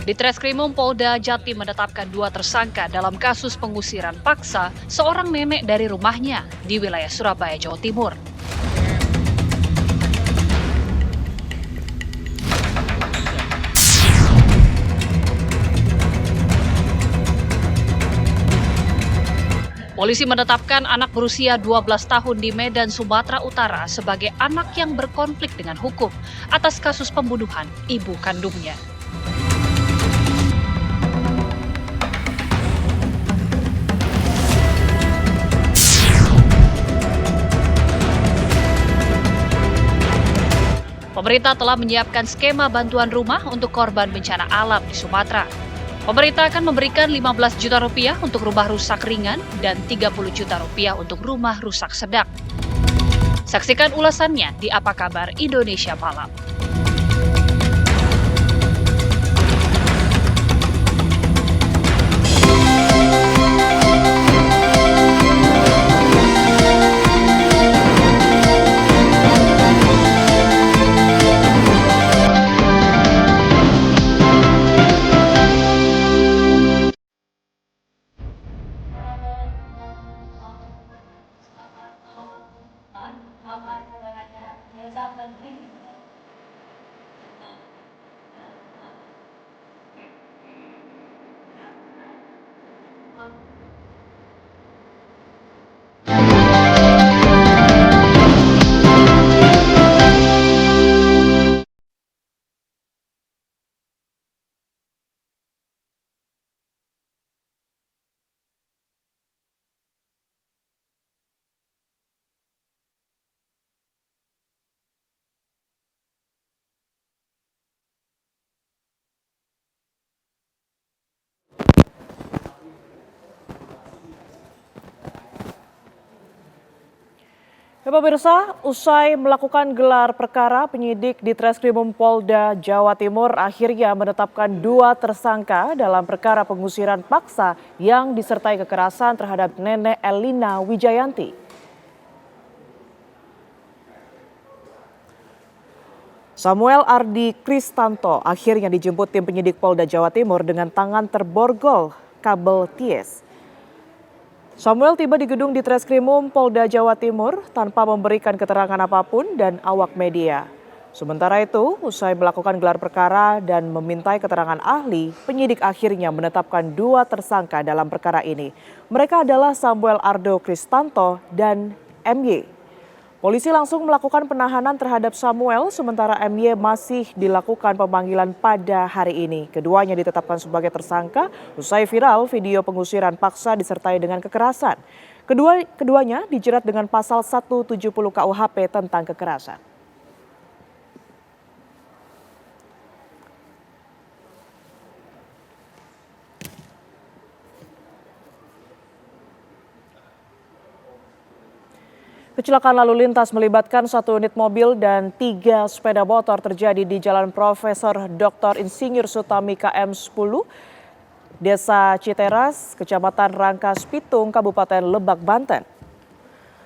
Ditreskrimum Polda Jatim menetapkan 2 tersangka dalam kasus pengusiran paksa seorang nenek dari rumahnya di wilayah Surabaya, Jawa Timur. Polisi menetapkan anak berusia 12 tahun di Medan, Sumatera Utara sebagai anak yang berkonflik dengan hukum atas kasus pembunuhan ibu kandungnya. Pemerintah telah menyiapkan skema bantuan rumah untuk korban bencana alam di Sumatera. Pemerintah akan memberikan 15 juta rupiah untuk rumah rusak ringan dan 30 juta rupiah untuk rumah rusak sedang. Saksikan ulasannya di Apa Kabar Indonesia Malam. Ya, pemirsa, usai melakukan gelar perkara, penyidik di Treskrimum Polda Jawa Timur akhirnya menetapkan 2 tersangka dalam perkara pengusiran paksa yang disertai kekerasan terhadap nenek Elina Wijayanti. Samuel Ardi Kristanto akhirnya dijemput tim penyidik Polda Jawa Timur dengan tangan terborgol kabel ties. Samuel tiba di gedung di Treskrimum Polda Jawa Timur tanpa memberikan keterangan apapun dan awak media. Sementara itu, usai melakukan gelar perkara dan memintai keterangan ahli, penyidik akhirnya menetapkan 2 tersangka dalam perkara ini. Mereka adalah Samuel Ardo Kristanto dan MY. Polisi langsung melakukan penahanan terhadap Samuel, sementara MY masih dilakukan pemanggilan pada hari ini. Keduanya ditetapkan sebagai tersangka usai viral video pengusiran paksa disertai dengan kekerasan. Keduanya dijerat dengan pasal 170 KUHP tentang kekerasan. Kecelakaan lalu lintas melibatkan 1 unit mobil dan 3 sepeda motor terjadi di Jalan Profesor Dr. Insinyur Sutami KM 10, Desa Citeras, Kecamatan Rangkas Pitung, Kabupaten Lebak, Banten.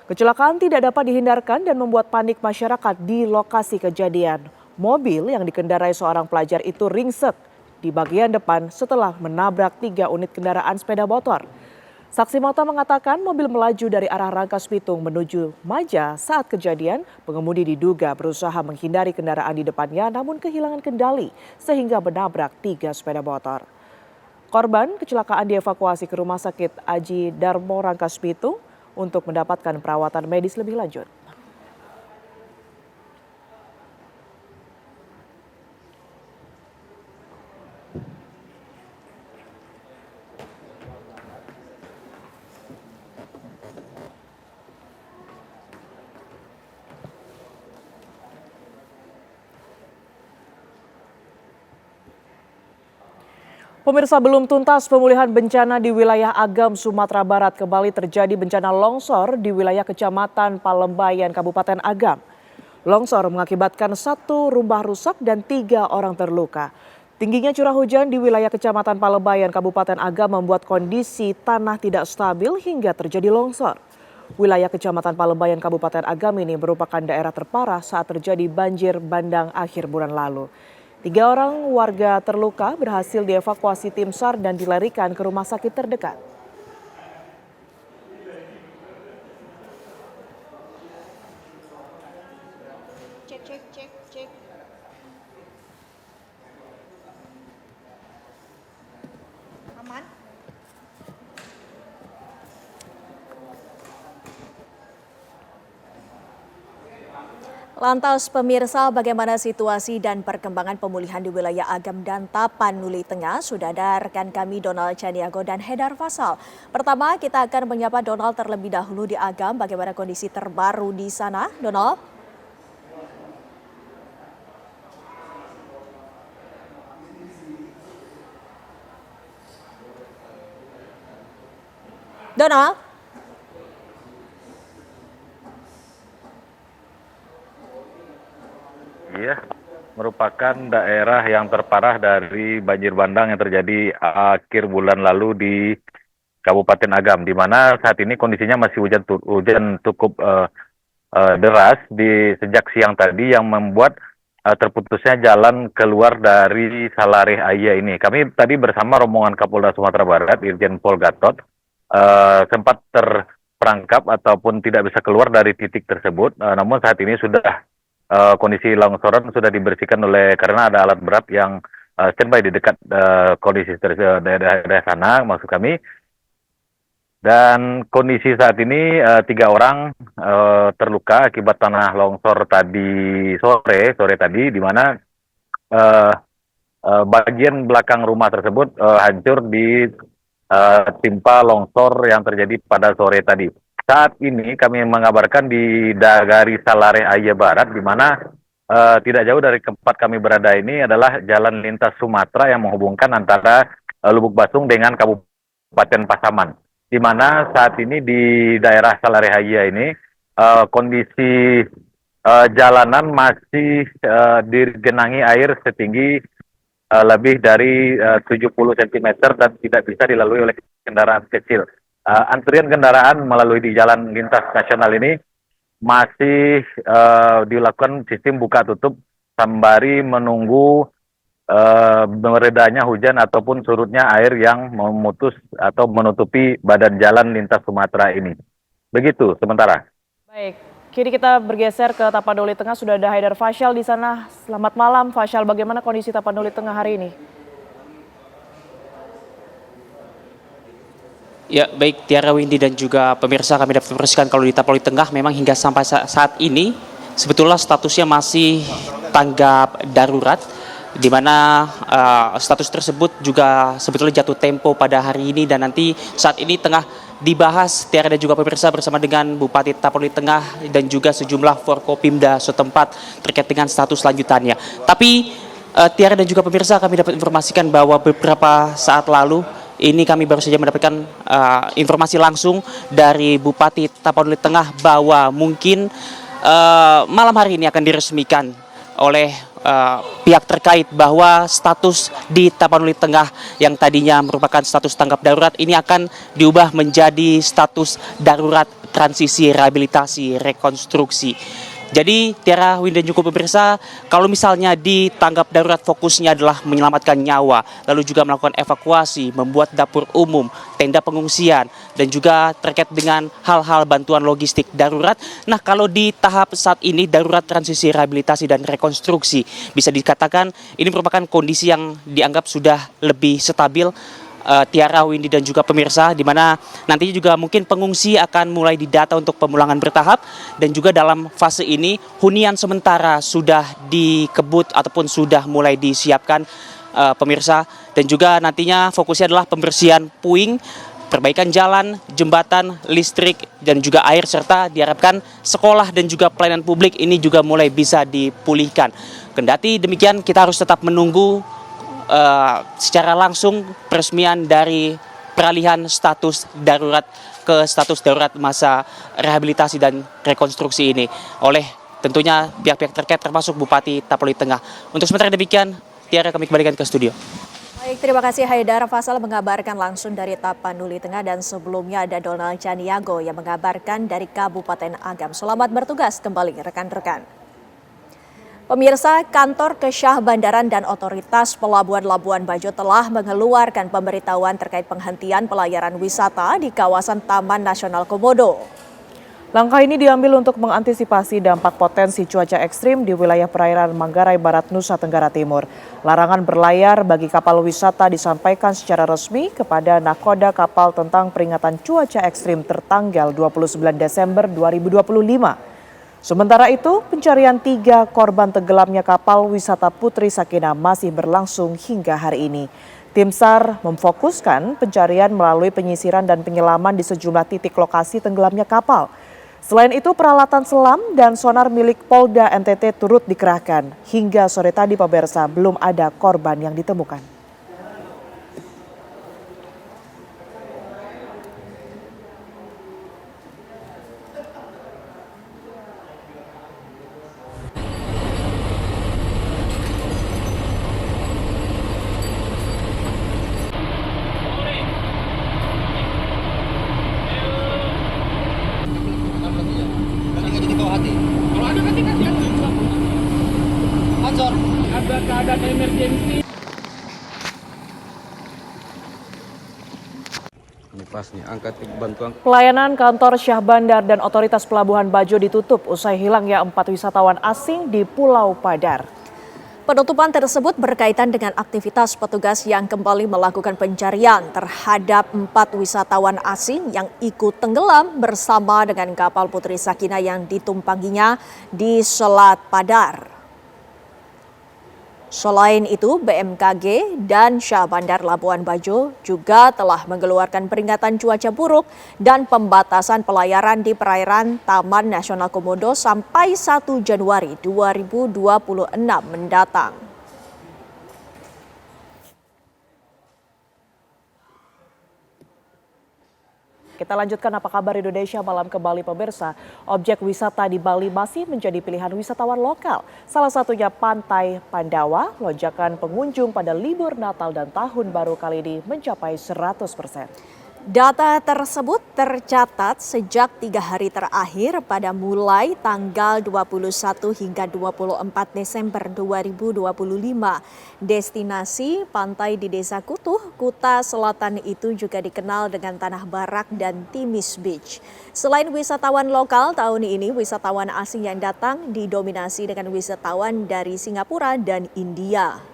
Kecelakaan tidak dapat dihindarkan dan membuat panik masyarakat di lokasi kejadian. Mobil yang dikendarai seorang pelajar itu ringsek di bagian depan setelah menabrak 3 unit kendaraan sepeda motor. Saksi mata mengatakan mobil melaju dari arah Rangkas Pitung menuju Maja saat kejadian. Pengemudi diduga berusaha menghindari kendaraan di depannya namun kehilangan kendali sehingga menabrak 3 sepeda motor. Korban kecelakaan dievakuasi ke Rumah Sakit Aji Darmo Rangkas Pitung untuk mendapatkan perawatan medis lebih lanjut. Pemirsa, belum tuntas pemulihan bencana di wilayah Agam, Sumatera Barat. Kembali terjadi bencana longsor di wilayah Kecamatan Palembayan, Kabupaten Agam. Longsor mengakibatkan 1 rumah rusak dan 3 orang terluka. Tingginya curah hujan di wilayah Kecamatan Palembayan, Kabupaten Agam membuat kondisi tanah tidak stabil hingga terjadi longsor. Wilayah Kecamatan Palembayan, Kabupaten Agam ini merupakan daerah terparah saat terjadi banjir bandang akhir bulan lalu. 3 orang warga terluka berhasil dievakuasi tim SAR dan dilarikan ke rumah sakit terdekat. Cek. Aman? Lantas pemirsa, bagaimana situasi dan perkembangan pemulihan di wilayah Agam dan Tapanuli Tengah? Sudah ada rekan kami Donald Chaniago dan Hedar Fasal. Pertama kita akan menyapa Donald terlebih dahulu di Agam. Bagaimana kondisi terbaru di sana, Donald? Donald? Iya, merupakan daerah yang terparah dari banjir bandang yang terjadi akhir bulan lalu di Kabupaten Agam, di mana saat ini kondisinya masih hujan cukup deras sejak siang tadi yang membuat terputusnya jalan keluar dari Salareh Aya ini. Kami tadi bersama rombongan Kapolda Sumatera Barat, Irjen Pol Gatot, sempat terperangkap ataupun tidak bisa keluar dari titik tersebut. Namun saat ini sudah kondisi longsoran sudah dibersihkan karena ada alat berat yang standby di dekat kondisi daerah sana, maksud kami. Dan kondisi saat ini 3 orang terluka akibat tanah longsor tadi sore tadi, di mana bagian belakang rumah tersebut hancur timpa longsor yang terjadi pada sore tadi. Saat ini kami mengabarkan di Dagari Salareh Aya Barat, di mana tidak jauh dari tempat kami berada ini adalah jalan lintas Sumatera yang menghubungkan antara Lubuk Basung dengan Kabupaten Pasaman. Di mana saat ini di daerah Salareh Aya ini kondisi jalanan masih digenangi air setinggi lebih dari 70 cm dan tidak bisa dilalui oleh kendaraan kecil. Antrian kendaraan melalui di jalan lintas nasional ini masih dilakukan sistem buka tutup sembari menunggu meredanya hujan ataupun surutnya air yang memutus atau menutupi badan jalan lintas Sumatera ini. Begitu sementara. Baik, kini kita bergeser ke Tapanuli Tengah. Sudah ada Haidar Fasyal di sana. Selamat malam, Fasyal. Bagaimana kondisi Tapanuli Tengah hari ini? Ya, baik Tiara, Windy dan juga pemirsa, kami dapat informasikan kalau di Tapanuli Tengah memang hingga sampai saat ini sebetulnya statusnya masih tanggap darurat, di mana status tersebut juga sebetulnya jatuh tempo pada hari ini dan nanti saat ini tengah dibahas Tiara dan juga pemirsa bersama dengan Bupati Tapanuli Tengah dan juga sejumlah Forkopimda setempat terkait dengan status lanjutannya. Tapi Tiara dan juga pemirsa, kami dapat informasikan bahwa beberapa saat lalu ini kami baru saja mendapatkan informasi langsung dari Bupati Tapanuli Tengah bahwa mungkin malam hari ini akan diresmikan oleh pihak terkait bahwa status di Tapanuli Tengah yang tadinya merupakan status tanggap darurat ini akan diubah menjadi status darurat transisi rehabilitasi rekonstruksi. Jadi Tiara, Win dan juga pemirsa, kalau misalnya di tanggap darurat fokusnya adalah menyelamatkan nyawa, lalu juga melakukan evakuasi, membuat dapur umum, tenda pengungsian, dan juga terkait dengan hal-hal bantuan logistik darurat. Nah, kalau di tahap saat ini darurat transisi rehabilitasi dan rekonstruksi, bisa dikatakan ini merupakan kondisi yang dianggap sudah lebih stabil. Tiara, Windy dan juga pemirsa, di mana nantinya juga mungkin pengungsi akan mulai didata untuk pemulangan bertahap dan juga dalam fase ini hunian sementara sudah dikebut ataupun sudah mulai disiapkan pemirsa, dan juga nantinya fokusnya adalah pembersihan puing, perbaikan jalan, jembatan, listrik dan juga air, serta diharapkan sekolah dan juga pelayanan publik ini juga mulai bisa dipulihkan. Kendati demikian kita harus tetap menunggu secara langsung peresmian dari peralihan status darurat ke status darurat masa rehabilitasi dan rekonstruksi ini oleh tentunya pihak-pihak terkait termasuk Bupati Tapanuli Tengah. Untuk sementara demikian, Tiara, kami kembalikan ke studio. Baik, terima kasih Haidar Fasal mengabarkan langsung dari Tapanuli Tengah, dan sebelumnya ada Donald Chaniago yang mengabarkan dari Kabupaten Agam. Selamat bertugas kembali rekan-rekan. Pemirsa, kantor Kesyah Bandaran dan Otoritas Pelabuhan Labuan Bajo telah mengeluarkan pemberitahuan terkait penghentian pelayaran wisata di kawasan Taman Nasional Komodo. Langkah ini diambil untuk mengantisipasi dampak potensi cuaca ekstrim di wilayah perairan Manggarai Barat, Nusa Tenggara Timur. Larangan berlayar bagi kapal wisata disampaikan secara resmi kepada Nakoda Kapal tentang peringatan cuaca ekstrim tertanggal 29 Desember 2025. Sementara itu, pencarian 3 korban tenggelamnya kapal wisata Putri Sakinah masih berlangsung hingga hari ini. Tim SAR memfokuskan pencarian melalui penyisiran dan penyelaman di sejumlah titik lokasi tenggelamnya kapal. Selain itu, peralatan selam dan sonar milik Polda NTT turut dikerahkan. Hingga sore tadi pemirsa, belum ada korban yang ditemukan. Ada keadaan emergensi. Ini pas nih, angkat bantuan. Pelayanan kantor Syah Bandar dan Otoritas Pelabuhan Bajo ditutup usai hilangnya 4 wisatawan asing di Pulau Padar. Penutupan tersebut berkaitan dengan aktivitas petugas yang kembali melakukan pencarian terhadap 4 wisatawan asing yang ikut tenggelam bersama dengan kapal Putri Sakinah yang ditumpanginya di Selat Padar. Selain itu, BMKG dan Syah Bandar Labuan Bajo juga telah mengeluarkan peringatan cuaca buruk dan pembatasan pelayaran di perairan Taman Nasional Komodo sampai 1 Januari 2026 mendatang. Kita lanjutkan apa kabar Indonesia malam kembali pemirsa. Objek wisata di Bali masih menjadi pilihan wisatawan lokal. Salah satunya Pantai Pandawa. Lonjakan pengunjung pada libur Natal dan Tahun Baru kali ini mencapai 100%. Data tersebut tercatat sejak 3 hari terakhir pada mulai tanggal 21 hingga 24 Desember 2025. Destinasi pantai di Desa Kutuh, Kuta Selatan itu juga dikenal dengan Tanah Barak dan Timis Beach. Selain wisatawan lokal, tahun ini wisatawan asing yang datang didominasi dengan wisatawan dari Singapura dan India.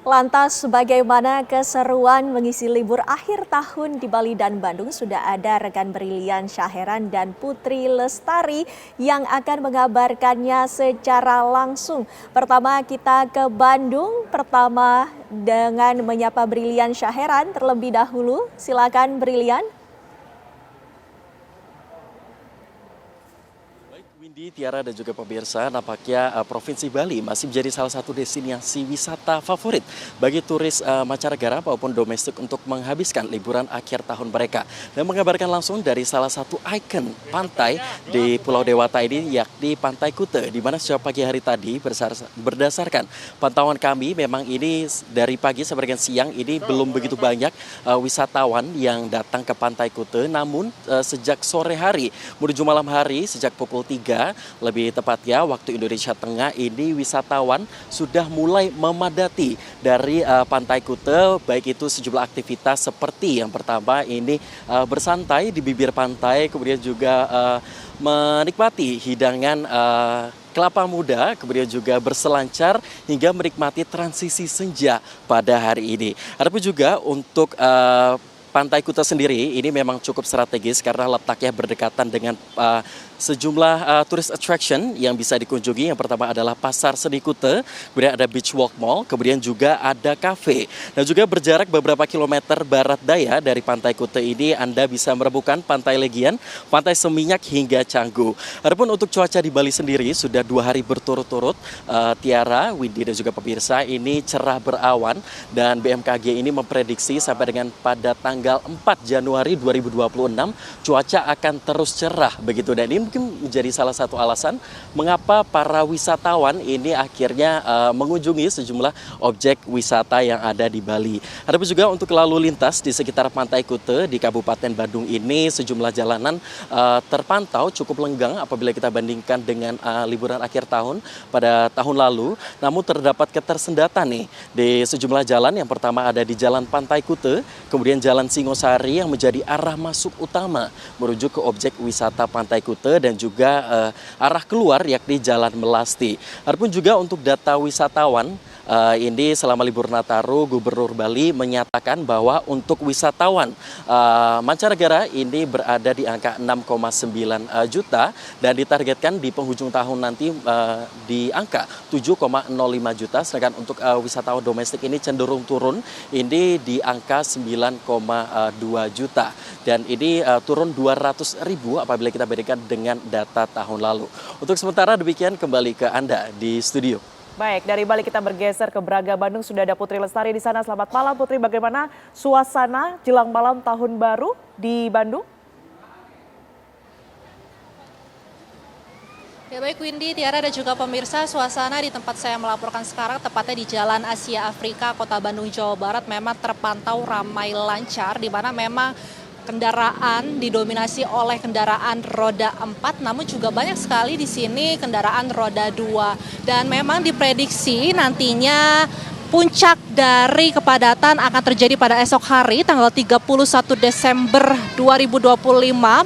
Lantas bagaimana keseruan mengisi libur akhir tahun di Bali dan Bandung? Sudah ada rekan Brilian Syaheran dan Putri Lestari yang akan mengabarkannya secara langsung. Pertama kita ke Bandung, pertama dengan menyapa Brilian Syaheran terlebih dahulu. Silakan Brilian. Windy, Tiara dan juga pemirsa, nampaknya Provinsi Bali masih menjadi salah satu destinasi wisata favorit bagi turis mancanegara maupun domestik untuk menghabiskan liburan akhir tahun mereka. Dan mengabarkan langsung dari salah satu ikon pantai di Pulau Dewata ini, yakni Pantai Kuta, di mana sejak pagi hari tadi berdasarkan pantauan kami, memang ini dari pagi sampai dengan siang ini belum begitu banyak wisatawan yang datang ke Pantai Kuta. Namun sejak sore hari menuju malam hari, sejak pukul 3 lebih tepatnya waktu Indonesia Tengah, ini wisatawan sudah mulai memadati dari Pantai Kuta, baik itu sejumlah aktivitas seperti yang pertama ini bersantai di bibir pantai, kemudian juga menikmati hidangan kelapa muda, kemudian juga berselancar hingga menikmati transisi senja pada hari ini. Adapun juga untuk Pantai Kuta sendiri ini memang cukup strategis karena letaknya berdekatan dengan sejumlah tourist attraction yang bisa dikunjungi. Yang pertama adalah Pasar Seni Kuta, kemudian ada Beach Walk Mall, kemudian juga ada kafe. Dan juga berjarak beberapa kilometer barat daya dari Pantai Kuta ini Anda bisa menemukan Pantai Legian, Pantai Seminyak hingga Canggu. Adapun untuk cuaca di Bali sendiri sudah 2 hari berturut-turut, Tiara, Windy dan juga pemirsa, ini cerah berawan dan BMKG ini memprediksi sampai dengan pada tanggal tanggal 4 Januari 2026 cuaca akan terus cerah begitu, dan ini mungkin menjadi salah satu alasan mengapa para wisatawan ini akhirnya mengunjungi sejumlah objek wisata yang ada di Bali. Ada juga untuk lalu lintas di sekitar Pantai Kute di Kabupaten Bandung ini sejumlah jalanan terpantau cukup lenggang apabila kita bandingkan dengan liburan akhir tahun pada tahun lalu. Namun terdapat ketersendatan nih di sejumlah jalan. Yang pertama ada di Jalan Pantai Kute, kemudian Jalan Singosari yang menjadi arah masuk utama menuju ke objek wisata Pantai Kute, dan juga arah keluar yakni Jalan Melasti. Adapun juga untuk data wisatawan, ini selama libur Nataru, Gubernur Bali menyatakan bahwa untuk wisatawan mancanegara ini berada di angka 6,9 juta dan ditargetkan di penghujung tahun nanti di angka 7,05 juta. Sedangkan untuk wisatawan domestik ini cenderung turun, ini di angka 9,2 juta. Dan ini turun 200.000 apabila kita bandingkan dengan data tahun lalu. Untuk sementara demikian, kembali ke Anda di studio. Baik, dari Bali kita bergeser ke Braga, Bandung. Sudah ada Putri Lestari di sana. Selamat malam Putri, bagaimana suasana jelang malam tahun baru di Bandung? Ya baik Windy, Tiara dan juga pemirsa, suasana di tempat saya melaporkan sekarang tepatnya di Jalan Asia Afrika, Kota Bandung, Jawa Barat memang terpantau ramai lancar, di mana memang kendaraan didominasi oleh kendaraan roda 4, namun juga banyak sekali di sini kendaraan roda 2. Dan memang diprediksi nantinya puncak dari kepadatan akan terjadi pada esok hari tanggal 31 Desember 2025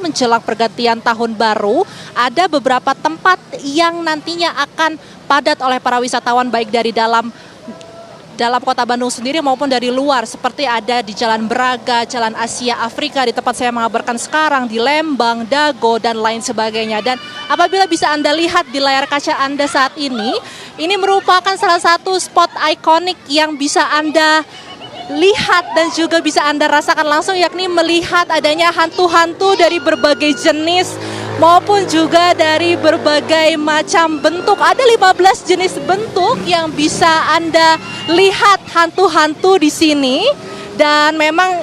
menjelang pergantian tahun baru. Ada beberapa tempat yang nantinya akan padat oleh para wisatawan baik dari dalam Kota Bandung sendiri maupun dari luar, seperti ada di Jalan Braga, Jalan Asia Afrika di tempat saya mengabarkan sekarang, di Lembang, Dago, dan lain sebagainya. Dan apabila bisa Anda lihat di layar kaca Anda saat ini merupakan salah satu spot ikonik yang bisa Anda lihat dan juga bisa Anda rasakan langsung, yakni melihat adanya hantu-hantu dari berbagai jenis maupun juga dari berbagai macam bentuk. Ada 15 jenis bentuk yang bisa Anda lihat hantu-hantu di sini. Dan memang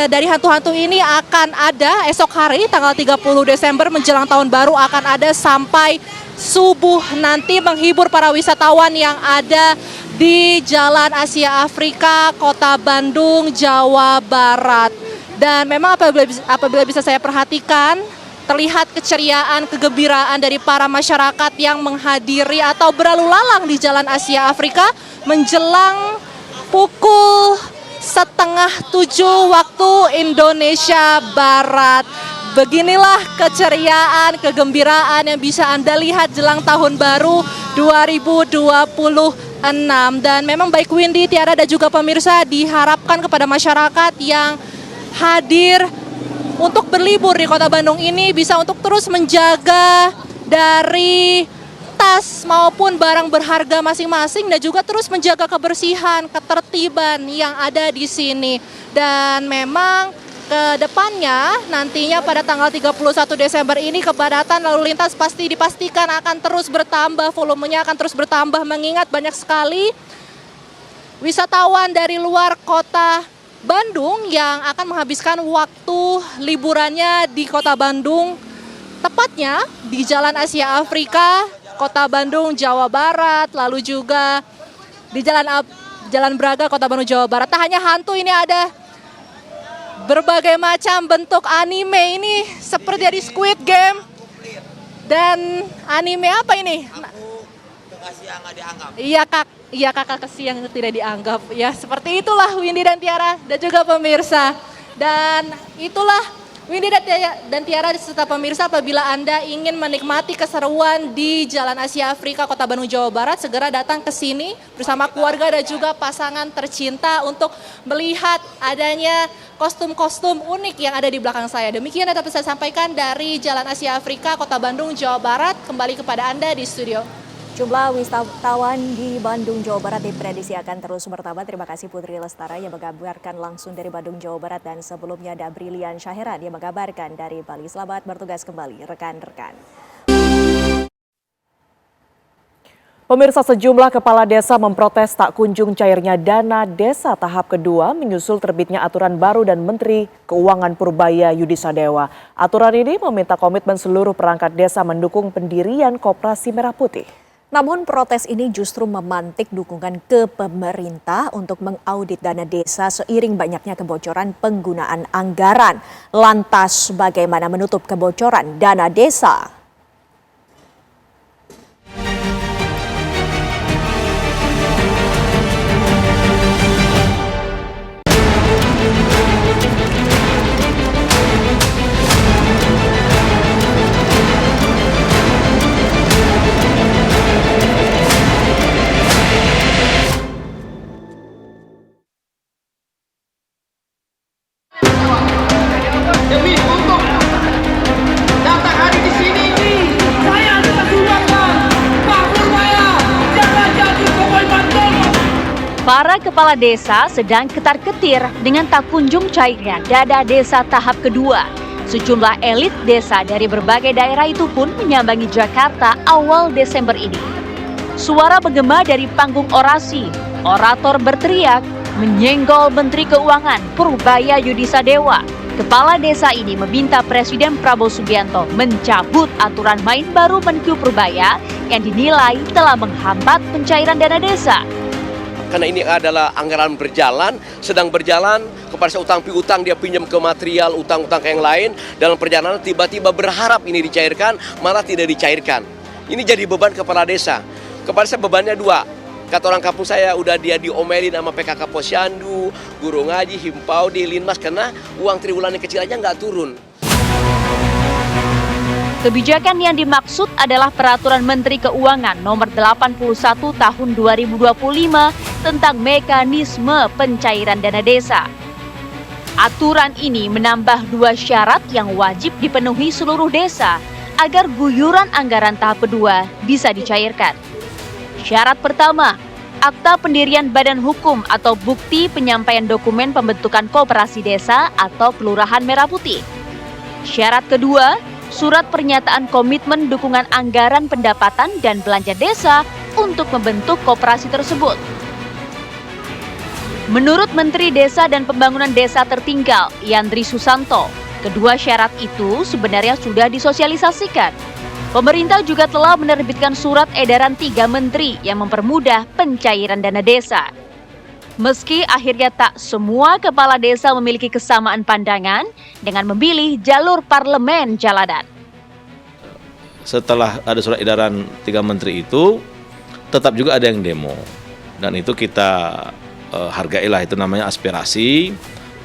dari hantu-hantu ini akan ada esok hari tanggal 30 Desember menjelang tahun baru, akan ada sampai subuh nanti menghibur para wisatawan yang ada di Jalan Asia Afrika, Kota Bandung, Jawa Barat. Dan memang apabila bisa saya perhatikan, terlihat keceriaan, kegembiraan dari para masyarakat yang menghadiri atau berlalu lalang di Jalan Asia Afrika menjelang pukul 6:30 waktu Indonesia Barat. Beginilah keceriaan, kegembiraan yang bisa Anda lihat jelang tahun baru 2026. Dan memang baik Windy, Tiara, dan juga pemirsa, diharapkan kepada masyarakat yang hadir untuk berlibur di Kota Bandung ini bisa untuk terus menjaga dari tas maupun barang berharga masing-masing, dan juga terus menjaga kebersihan, ketertiban yang ada di sini. Dan memang ke depannya nantinya pada tanggal 31 Desember ini kepadatan lalu lintas pasti dipastikan akan terus bertambah, volumenya akan terus bertambah, mengingat banyak sekali wisatawan dari luar kota Bandung yang akan menghabiskan waktu liburannya di Kota Bandung, tepatnya di Jalan Asia Afrika, Kota Bandung, Jawa Barat, lalu juga di Jalan Braga, Kota Bandung, Jawa Barat. Tak hanya hantu, ini ada berbagai macam bentuk anime, ini seperti dari Squid Game. Dan anime apa ini? Iya, kakak kesi yang tidak dianggap. Ya, seperti itulah Windy dan Tiara dan juga pemirsa. Dan itulah Windy dan Tiara serta pemirsa, apabila Anda ingin menikmati keseruan di Jalan Asia Afrika, Kota Bandung, Jawa Barat, segera datang ke sini bersama keluarga dan juga pasangan tercinta untuk melihat adanya kostum-kostum unik yang ada di belakang saya. Demikian yang dapat saya sampaikan dari Jalan Asia Afrika, Kota Bandung, Jawa Barat. Kembali kepada Anda di studio. Jumlah wisatawan di Bandung, Jawa Barat diprediksi akan terus bertambah. Terima kasih Putri Lestari yang mengabarkan langsung dari Bandung, Jawa Barat. Dan sebelumnya ada Brilian Syahiran yang mengabarkan dari Bali. Selamat bertugas kembali rekan-rekan. Pemirsa, sejumlah kepala desa memprotes tak kunjung cairnya dana desa tahap kedua menyusul terbitnya aturan baru dan Menteri Keuangan Purbaya Yudisadewa. Aturan ini meminta komitmen seluruh perangkat desa mendukung pendirian Koperasi Merah Putih. Namun protes ini justru memantik dukungan ke pemerintah untuk mengaudit dana desa seiring banyaknya kebocoran penggunaan anggaran. Lantas bagaimana menutup kebocoran dana desa? Demi hukum datang hari di sini, saya adalah sumbangkan Pak Purbaya, jangan jadi koboi mantul. Para kepala desa sedang ketar-ketir dengan tak kunjung cairnya dana desa tahap kedua. Sejumlah elit desa dari berbagai daerah itu pun menyambangi Jakarta awal Desember ini. Suara bergema dari panggung orasi, orator berteriak, menyenggol Menteri Keuangan Purbaya Yudisadewa. Kepala desa ini meminta Presiden Prabowo Subianto mencabut aturan main baru Menku Purbaya yang dinilai telah menghambat pencairan dana desa. Karena ini adalah anggaran berjalan, sedang berjalan, kepada utang piutang dia pinjam ke material, utang-utang ke yang lain, dalam perjalanan tiba-tiba berharap ini dicairkan, malah tidak dicairkan. Ini jadi beban kepala desa. Kepala saya bebannya dua. Kata orang kampung saya, udah dia diomelin sama PKK Posyandu, guru ngaji, himpau, di Linmas, karena uang triwulan yang kecil aja nggak turun. Kebijakan yang dimaksud adalah Peraturan Menteri Keuangan Nomor 81 Tahun 2025 tentang mekanisme pencairan dana desa. Aturan ini menambah 2 syarat yang wajib dipenuhi seluruh desa agar guyuran anggaran tahap kedua bisa dicairkan. Syarat pertama, akta pendirian badan hukum atau bukti penyampaian dokumen pembentukan koperasi desa atau Kelurahan Merah Putih. Syarat kedua, surat pernyataan komitmen dukungan anggaran pendapatan dan belanja desa untuk membentuk koperasi tersebut. Menurut Menteri Desa dan Pembangunan Desa Tertinggal, Yandri Susanto, kedua syarat itu sebenarnya sudah disosialisasikan. Pemerintah juga telah menerbitkan surat edaran 3 menteri yang mempermudah pencairan dana desa. Meski akhirnya tak semua kepala desa memiliki kesamaan pandangan dengan memilih jalur parlemen jalanan. Setelah ada surat edaran 3 menteri itu, tetap juga ada yang demo. Dan itu kita hargailah, itu namanya aspirasi.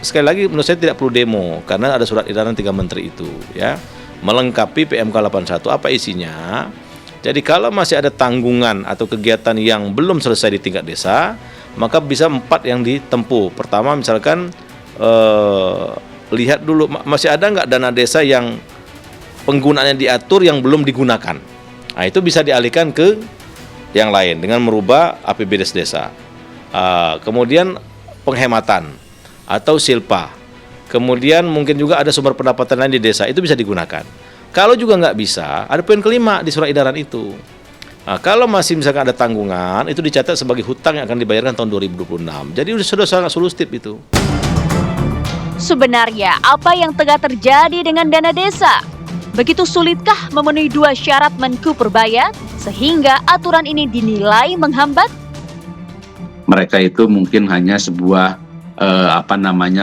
Sekali lagi menurut saya tidak perlu demo karena ada surat edaran 3 menteri itu, ya. Melengkapi PMK 81 apa isinya. Jadi kalau masih ada tanggungan atau kegiatan yang belum selesai di tingkat desa, maka bisa 4 yang ditempuh. Pertama misalkan lihat dulu masih ada nggak dana desa yang penggunaannya diatur yang belum digunakan. Nah, itu bisa dialihkan ke yang lain dengan merubah APBDes desa. Kemudian penghematan atau silpa. Kemudian mungkin juga ada sumber pendapatan lain di desa, itu bisa digunakan. Kalau juga nggak bisa, ada poin kelima di surat edaran itu. Nah, kalau masih misalkan ada tanggungan, itu dicatat sebagai hutang yang akan dibayarkan tahun 2026. Jadi sudah sangat solustif itu. Sebenarnya apa yang tengah terjadi dengan dana desa? Begitu sulitkah memenuhi 2 syarat Menku Purbaya sehingga aturan ini dinilai menghambat? Mereka itu mungkin hanya sebuah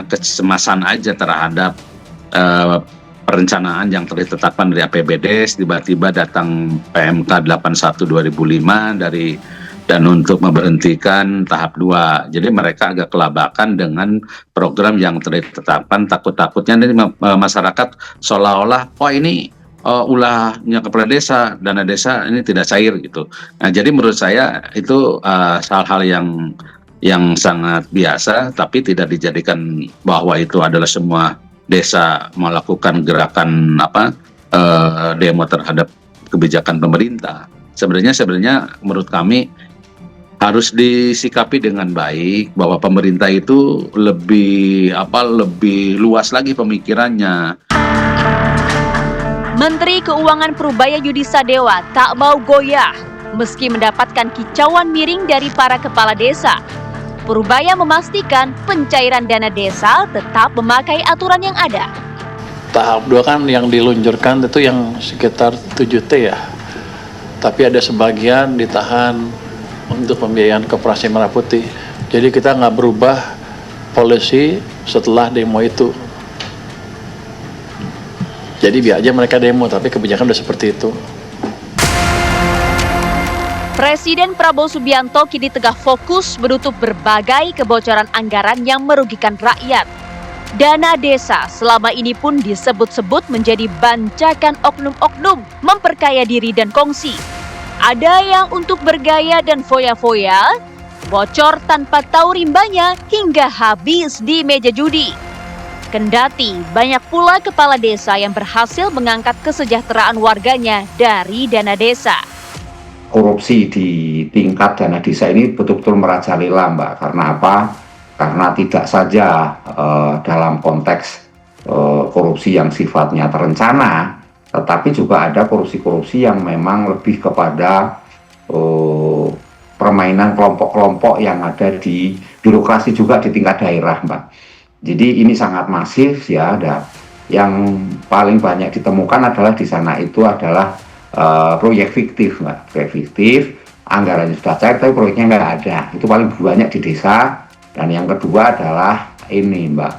kecemasan aja terhadap perencanaan yang telah ditetapkan dari APBDes, tiba-tiba datang PMK 81 2005 dan untuk memberhentikan tahap 2. Jadi mereka agak kelabakan dengan program yang telah ditetapkan, takut-takutnya dari masyarakat seolah-olah ini ulahnya kepala desa, dana desa ini tidak cair gitu. Nah, jadi menurut saya itu hal-hal yang sangat biasa, tapi tidak dijadikan bahwa itu adalah semua desa melakukan gerakan demo terhadap kebijakan pemerintah. Sebenarnya menurut kami harus disikapi dengan baik bahwa pemerintah itu lebih luas lagi pemikirannya. Menteri Keuangan Purbaya Yudisadewa tak mau goyah. meski mendapatkan kicauan miring dari para kepala desa. Purbaya memastikan pencairan dana desa tetap memakai aturan yang ada. Tahap 2 kan yang diluncurkan itu yang sekitar 7T ya. Tapi ada sebagian ditahan untuk pembiayaan Koperasi Merah Putih. Jadi kita nggak berubah polisi setelah demo itu. Jadi biar aja mereka demo, tapi kebijakan udah seperti itu. Presiden Prabowo Subianto kini tengah fokus menutup berbagai kebocoran anggaran yang merugikan rakyat. Dana desa selama ini pun disebut-sebut menjadi bancakan oknum-oknum memperkaya diri dan kongsi. Ada yang untuk bergaya dan foya-foya, bocor tanpa tahu rimbanya hingga habis di meja judi. Kendati banyak pula kepala desa yang berhasil mengangkat kesejahteraan warganya dari dana desa. Korupsi di tingkat dana desa ini betul-betul merajalela, Mbak. Karena apa? Karena tidak saja dalam konteks korupsi yang sifatnya terencana, tetapi juga ada korupsi-korupsi yang memang lebih kepada permainan kelompok-kelompok yang ada di birokrasi juga di tingkat daerah, Mbak. Jadi ini sangat masif ya. Ada yang paling banyak ditemukan adalah di sana itu adalah proyek fiktif, Mbak. Proyek fiktif, anggarannya sudah cair tapi proyeknya nggak ada. Itu paling banyak di desa. Dan yang kedua adalah ini, Mbak,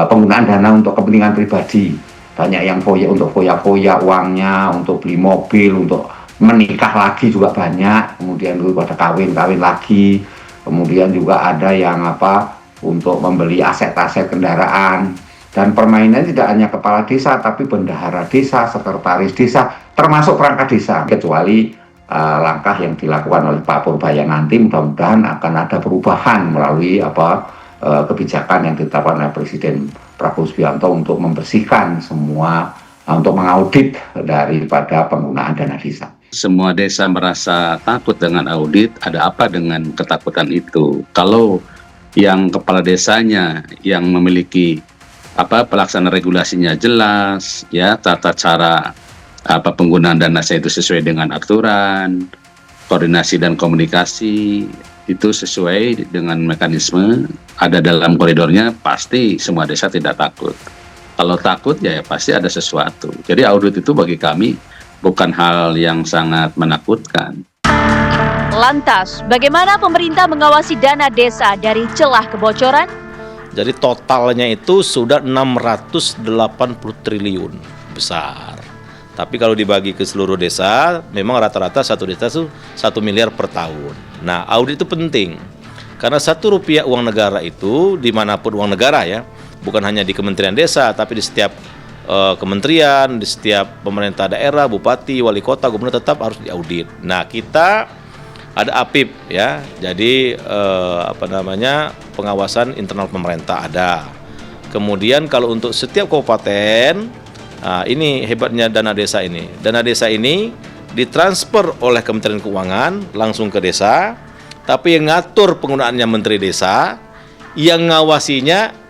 penggunaan dana untuk kepentingan pribadi. Banyak yang untuk foya-foya uangnya, untuk beli mobil, untuk menikah lagi juga banyak. Kemudian pada kawin lagi. Kemudian juga ada yang untuk membeli aset-aset kendaraan. Dan permainan tidak hanya kepala desa, tapi bendahara desa, sekretaris desa, termasuk perangkat desa. Kecuali langkah yang dilakukan oleh Pak Purbaya nanti mudah-mudahan akan ada perubahan melalui kebijakan yang ditetapkan oleh Presiden Prabowo Subianto untuk membersihkan semua, untuk mengaudit daripada penggunaan dana desa. Semua desa merasa takut dengan audit, ada apa dengan ketakutan itu? Kalau yang kepala desanya yang memiliki pelaksanaan regulasinya jelas, ya tata cara penggunaan dana desa itu sesuai dengan aturan, koordinasi dan komunikasi itu sesuai dengan mekanisme ada dalam koridornya, pasti semua desa tidak takut. Kalau takut ya pasti ada sesuatu. Jadi audit itu bagi kami bukan hal yang sangat menakutkan. Lantas, bagaimana pemerintah mengawasi dana desa dari celah kebocoran? Jadi totalnya itu sudah 680 triliun, besar. Tapi kalau dibagi ke seluruh desa, memang rata-rata satu desa itu 1 miliar per tahun. Nah, audit itu penting. Karena Rp1 uang negara itu, dimanapun uang negara ya, bukan hanya di Kementerian Desa, tapi di setiap kementerian, di setiap pemerintah daerah, bupati, wali kota, gubernur tetap harus diaudit. Nah, kita ada APIP ya, jadi pengawasan internal pemerintah ada. Kemudian kalau untuk setiap kabupaten, ini hebatnya dana desa ini. Dana desa ini ditransfer oleh Kementerian Keuangan langsung ke desa, tapi yang ngatur penggunaannya Menteri Desa, yang ngawasinya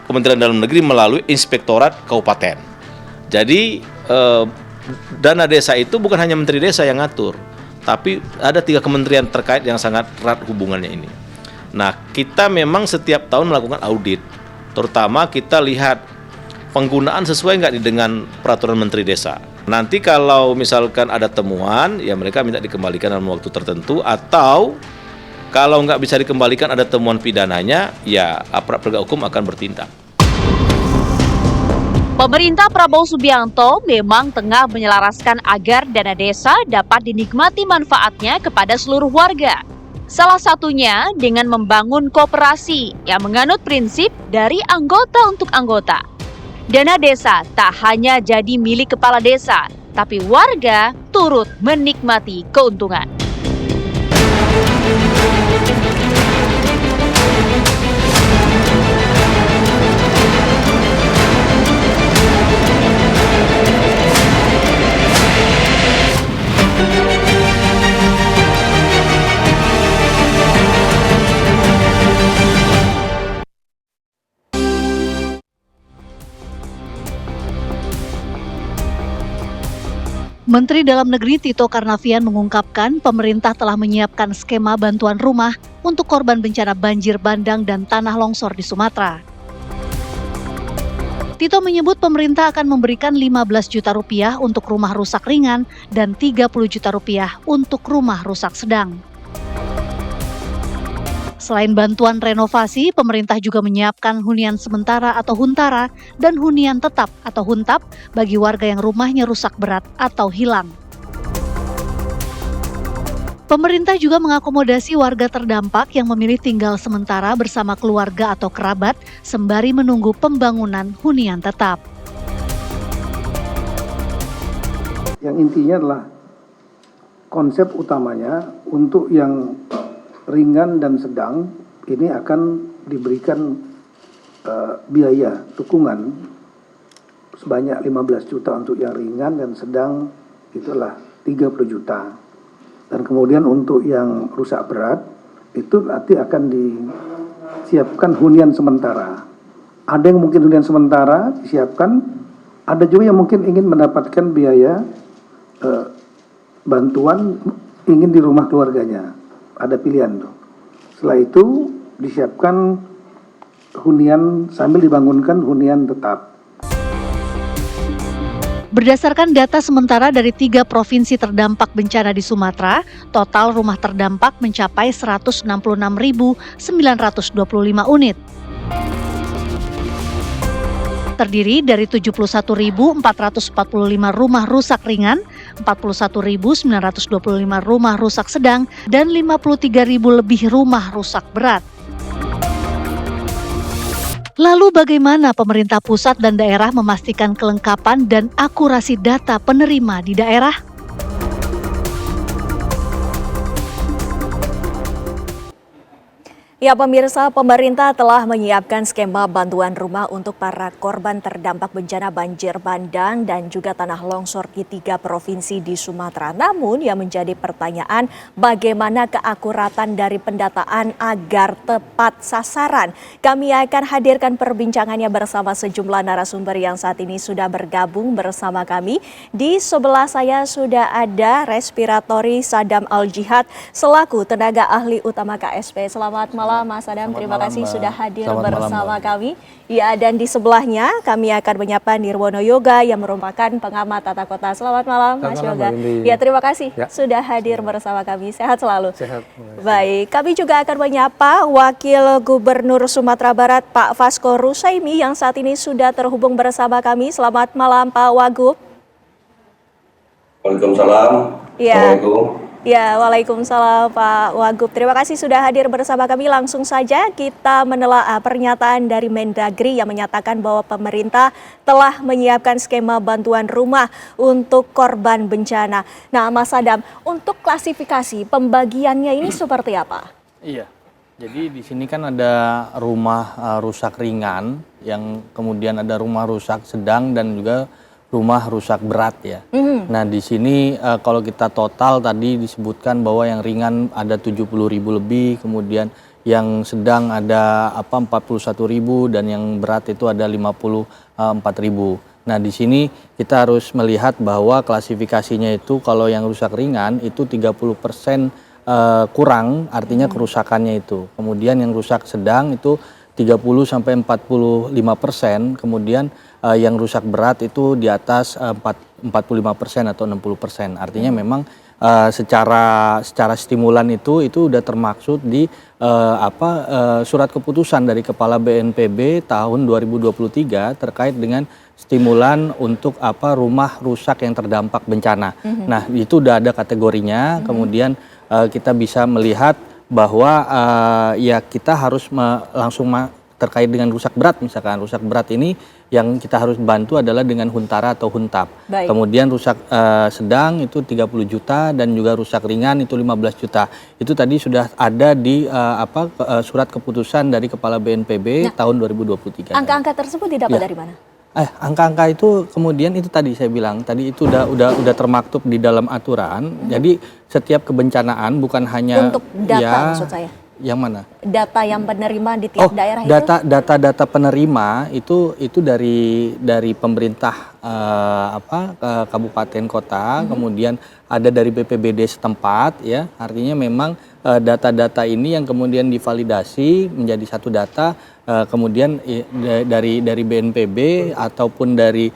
Kementerian Dalam Negeri melalui Inspektorat Kabupaten. Jadi dana desa itu bukan hanya Menteri Desa yang ngatur, tapi ada 3 kementerian terkait yang sangat erat hubungannya ini. Nah, kita memang setiap tahun melakukan audit, terutama kita lihat penggunaan sesuai nggak dengan peraturan Menteri Desa. Nanti kalau misalkan ada temuan, ya mereka minta dikembalikan dalam waktu tertentu, atau kalau nggak bisa dikembalikan ada temuan pidananya, ya aparat penegak hukum akan bertindak. Pemerintah Prabowo Subianto memang tengah menyelaraskan agar dana desa dapat dinikmati manfaatnya kepada seluruh warga. Salah satunya dengan membangun koperasi yang menganut prinsip dari anggota untuk anggota. Dana desa tak hanya jadi milik kepala desa, tapi warga turut menikmati keuntungan. Menteri Dalam Negeri Tito Karnavian mengungkapkan pemerintah telah menyiapkan skema bantuan rumah untuk korban bencana banjir bandang dan tanah longsor di Sumatera. Tito menyebut pemerintah akan memberikan 15 juta rupiah untuk rumah rusak ringan dan 30 juta rupiah untuk rumah rusak sedang. Selain bantuan renovasi, pemerintah juga menyiapkan hunian sementara atau huntara dan hunian tetap atau huntap bagi warga yang rumahnya rusak berat atau hilang. Pemerintah juga mengakomodasi warga terdampak yang memilih tinggal sementara bersama keluarga atau kerabat sembari menunggu pembangunan hunian tetap. Yang intinya adalah konsep utamanya untuk yang ringan dan sedang ini akan diberikan biaya dukungan sebanyak 15 juta untuk yang ringan dan sedang itulah 30 juta. Dan kemudian untuk yang rusak berat itu nanti akan disiapkan hunian sementara. Ada yang mungkin hunian sementara disiapkan, ada juga yang mungkin ingin mendapatkan biaya bantuan ingin di rumah keluarganya. Ada pilihan tuh. Setelah itu disiapkan hunian sambil dibangunkan hunian tetap. Berdasarkan data sementara dari 3 provinsi terdampak bencana di Sumatera, total rumah terdampak mencapai 166.925 unit. Terdiri dari 71.445 rumah rusak ringan, 41.925 rumah rusak sedang, dan 53.000 lebih rumah rusak berat. Lalu bagaimana pemerintah pusat dan daerah memastikan kelengkapan dan akurasi data penerima di daerah? Ya pemirsa, pemerintah telah menyiapkan skema bantuan rumah untuk para korban terdampak bencana banjir bandang dan juga tanah longsor di 3 provinsi di Sumatera. Namun yang menjadi pertanyaan, bagaimana keakuratan dari pendataan agar tepat sasaran? Kami akan hadirkan perbincangannya bersama sejumlah narasumber yang saat ini sudah bergabung bersama kami. Di sebelah saya sudah ada Respiratori Sadam Al-Jihad selaku tenaga ahli utama KSP. Selamat malam Mas Sadam, terima kasih sudah hadir bersama kami. Ya, dan di sebelahnya kami akan menyapa Nirwono Yoga yang merupakan pengamat tata kota. Selamat malam Mas Yoga. Ya, terima kasih sudah hadir bersama kami. Sehat selalu. Sehat. Baik, kami juga akan menyapa Wakil Gubernur Sumatera Barat Pak Vasco Rusaimi yang saat ini sudah terhubung bersama kami. Selamat malam Pak Wagub. Waalaikumsalam. Ya. Ya, waalaikumsalam Pak Wagub. Terima kasih sudah hadir bersama kami. Langsung saja kita menelaah pernyataan dari Mendagri yang menyatakan bahwa pemerintah telah menyiapkan skema bantuan rumah untuk korban bencana. Nah, Mas Sadam, untuk klasifikasi pembagiannya ini seperti apa? Iya, jadi di sini kan ada rumah rusak ringan, yang kemudian ada rumah rusak sedang dan juga rumah rusak berat ya. Nah di sini kalau kita total tadi disebutkan bahwa yang ringan ada 70.000 lebih, kemudian yang sedang ada 41.000 dan yang berat itu ada 54.000. Nah di sini kita harus melihat bahwa klasifikasinya itu kalau yang rusak ringan itu 30% kurang, artinya kerusakannya itu. Kemudian yang rusak sedang itu 30-45%, kemudian yang rusak berat itu di atas 45% atau 60%. Artinya memang secara stimulan itu udah termaksud di surat keputusan dari Kepala BNPB tahun 2023 terkait dengan stimulan untuk rumah rusak yang terdampak bencana. Nah, itu udah ada kategorinya. Kemudian kita bisa melihat bahwa ya kita harus langsung terkait dengan rusak berat, misalkan rusak berat ini yang kita harus bantu adalah dengan huntara atau huntap. Baik. Kemudian rusak sedang itu 30 juta dan juga rusak ringan itu 15 juta. Itu tadi sudah ada di surat keputusan dari Kepala BNPB tahun 2023. Angka-angka tersebut didapat dari mana? Angka-angka itu kemudian itu tadi saya bilang tadi itu udah termaktub di dalam aturan. Jadi setiap kebencanaan bukan hanya untuk data maksud saya. Yang mana? Data yang penerima di tiap daerah Data penerima itu dari pemerintah kabupaten kota, kemudian ada dari BPBD setempat ya. Artinya memang data-data ini yang kemudian divalidasi menjadi satu data, kemudian dari BNPB ataupun dari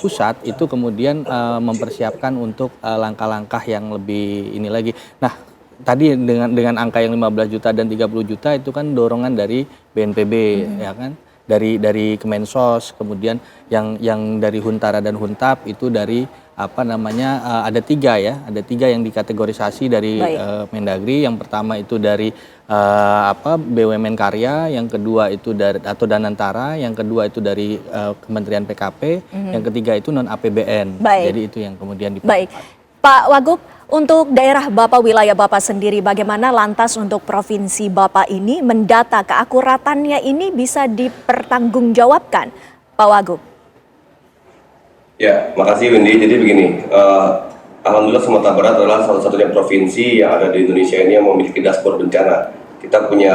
pusat itu kemudian mempersiapkan untuk langkah-langkah yang lebih ini lagi. Nah, tadi dengan angka yang 15 juta dan 30 juta itu kan dorongan dari BNPB ya kan, dari Kemensos, kemudian yang dari Huntara dan Huntap itu dari ada tiga yang dikategorisasi dari Mendagri. Yang pertama itu dari BUMN Karya, yang kedua itu dari atau Danantara, yang kedua itu dari Kementerian PKP, yang ketiga itu non APBN. Jadi itu yang kemudian Baik, Pak Wagub, untuk daerah Bapak, wilayah Bapak sendiri, bagaimana lantas untuk provinsi Bapak ini mendata keakuratannya ini bisa dipertanggungjawabkan, Pak Wagub? Ya, makasih Windy. Jadi begini, Alhamdulillah Sumatera Barat adalah salah satunya provinsi yang ada di Indonesia ini yang memiliki dashboard bencana. Kita punya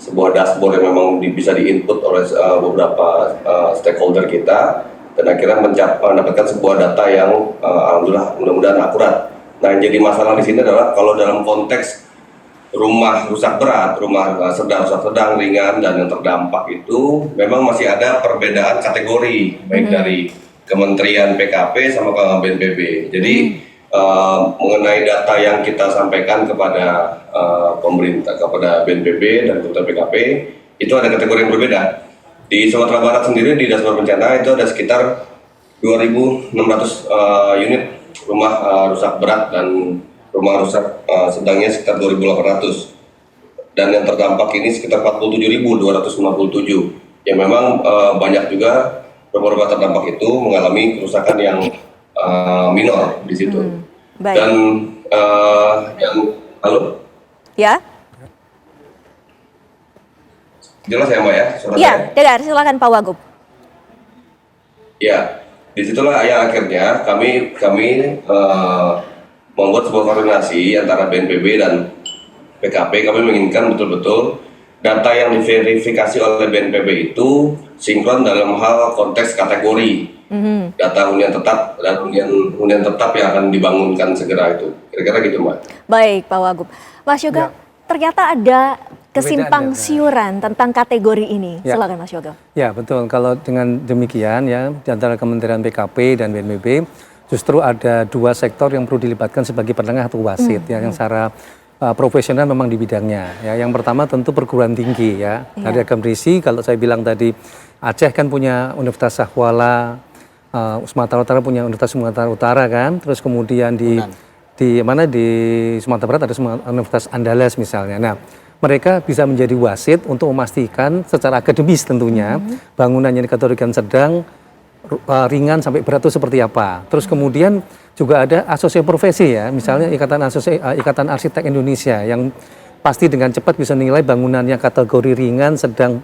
sebuah dashboard yang memang bisa diinput oleh beberapa stakeholder kita, dan akhirnya mendapatkan sebuah data yang Alhamdulillah mudah-mudahan akurat. Nah, yang jadi masalah di sini adalah kalau dalam konteks rumah rusak berat, rumah sedang, ringan, dan yang terdampak itu memang masih ada perbedaan kategori, baik dari Kementerian PKP sama BNPB. Jadi mengenai data yang kita sampaikan kepada pemerintah, kepada BNPB dan Kementerian PKP, itu ada kategori yang berbeda. Di Sumatera Barat sendiri di dashboard bencana itu ada sekitar 2.600 unit rumah rusak berat dan rumah rusak sedangnya sekitar 2.800, dan yang terdampak ini sekitar 47.257. Ya memang banyak juga beberapa terdampak itu mengalami kerusakan yang minor di situ. Dan yang halo? Ya. Jelas ya Mbak ya? Iya, dengar. Silakan Pak Wagub. Ya, disitulah yang akhirnya kami membuat sebuah koordinasi antara BNPB dan PKP. Kami menginginkan betul-betul data yang diverifikasi oleh BNPB itu sinkron dalam hal konteks kategori. Data hunian tetap dan hunian tetap yang akan dibangunkan segera itu. Kira-kira gitu Mbak. Baik Pak Wagub. Mas Yoga, ternyata ada kesimpang siuran tentang kategori ini. Silakan Mas Yoga. Ya betul, kalau dengan demikian ya di antara Kementerian PKP dan BNPB justru ada dua sektor yang perlu dilibatkan sebagai penengah atau wasit yang secara profesional memang di bidangnya. Ya, yang pertama tentu perguruan tinggi ya. Dari Agamrisi, kalau saya bilang tadi Aceh kan punya Universitas Sahwala, Sumatera Utara punya Universitas Sumatera Utara kan, terus kemudian di Sumatera Barat ada Universitas Andalas misalnya. Nah, mereka bisa menjadi wasit untuk memastikan secara akademis tentunya bangunan yang dikategorikan sedang, ringan sampai berat itu seperti apa. Terus kemudian juga ada asosiasi profesi ya, misalnya Ikatan Arsitek Indonesia yang pasti dengan cepat bisa menilai bangunan yang kategori ringan, sedang,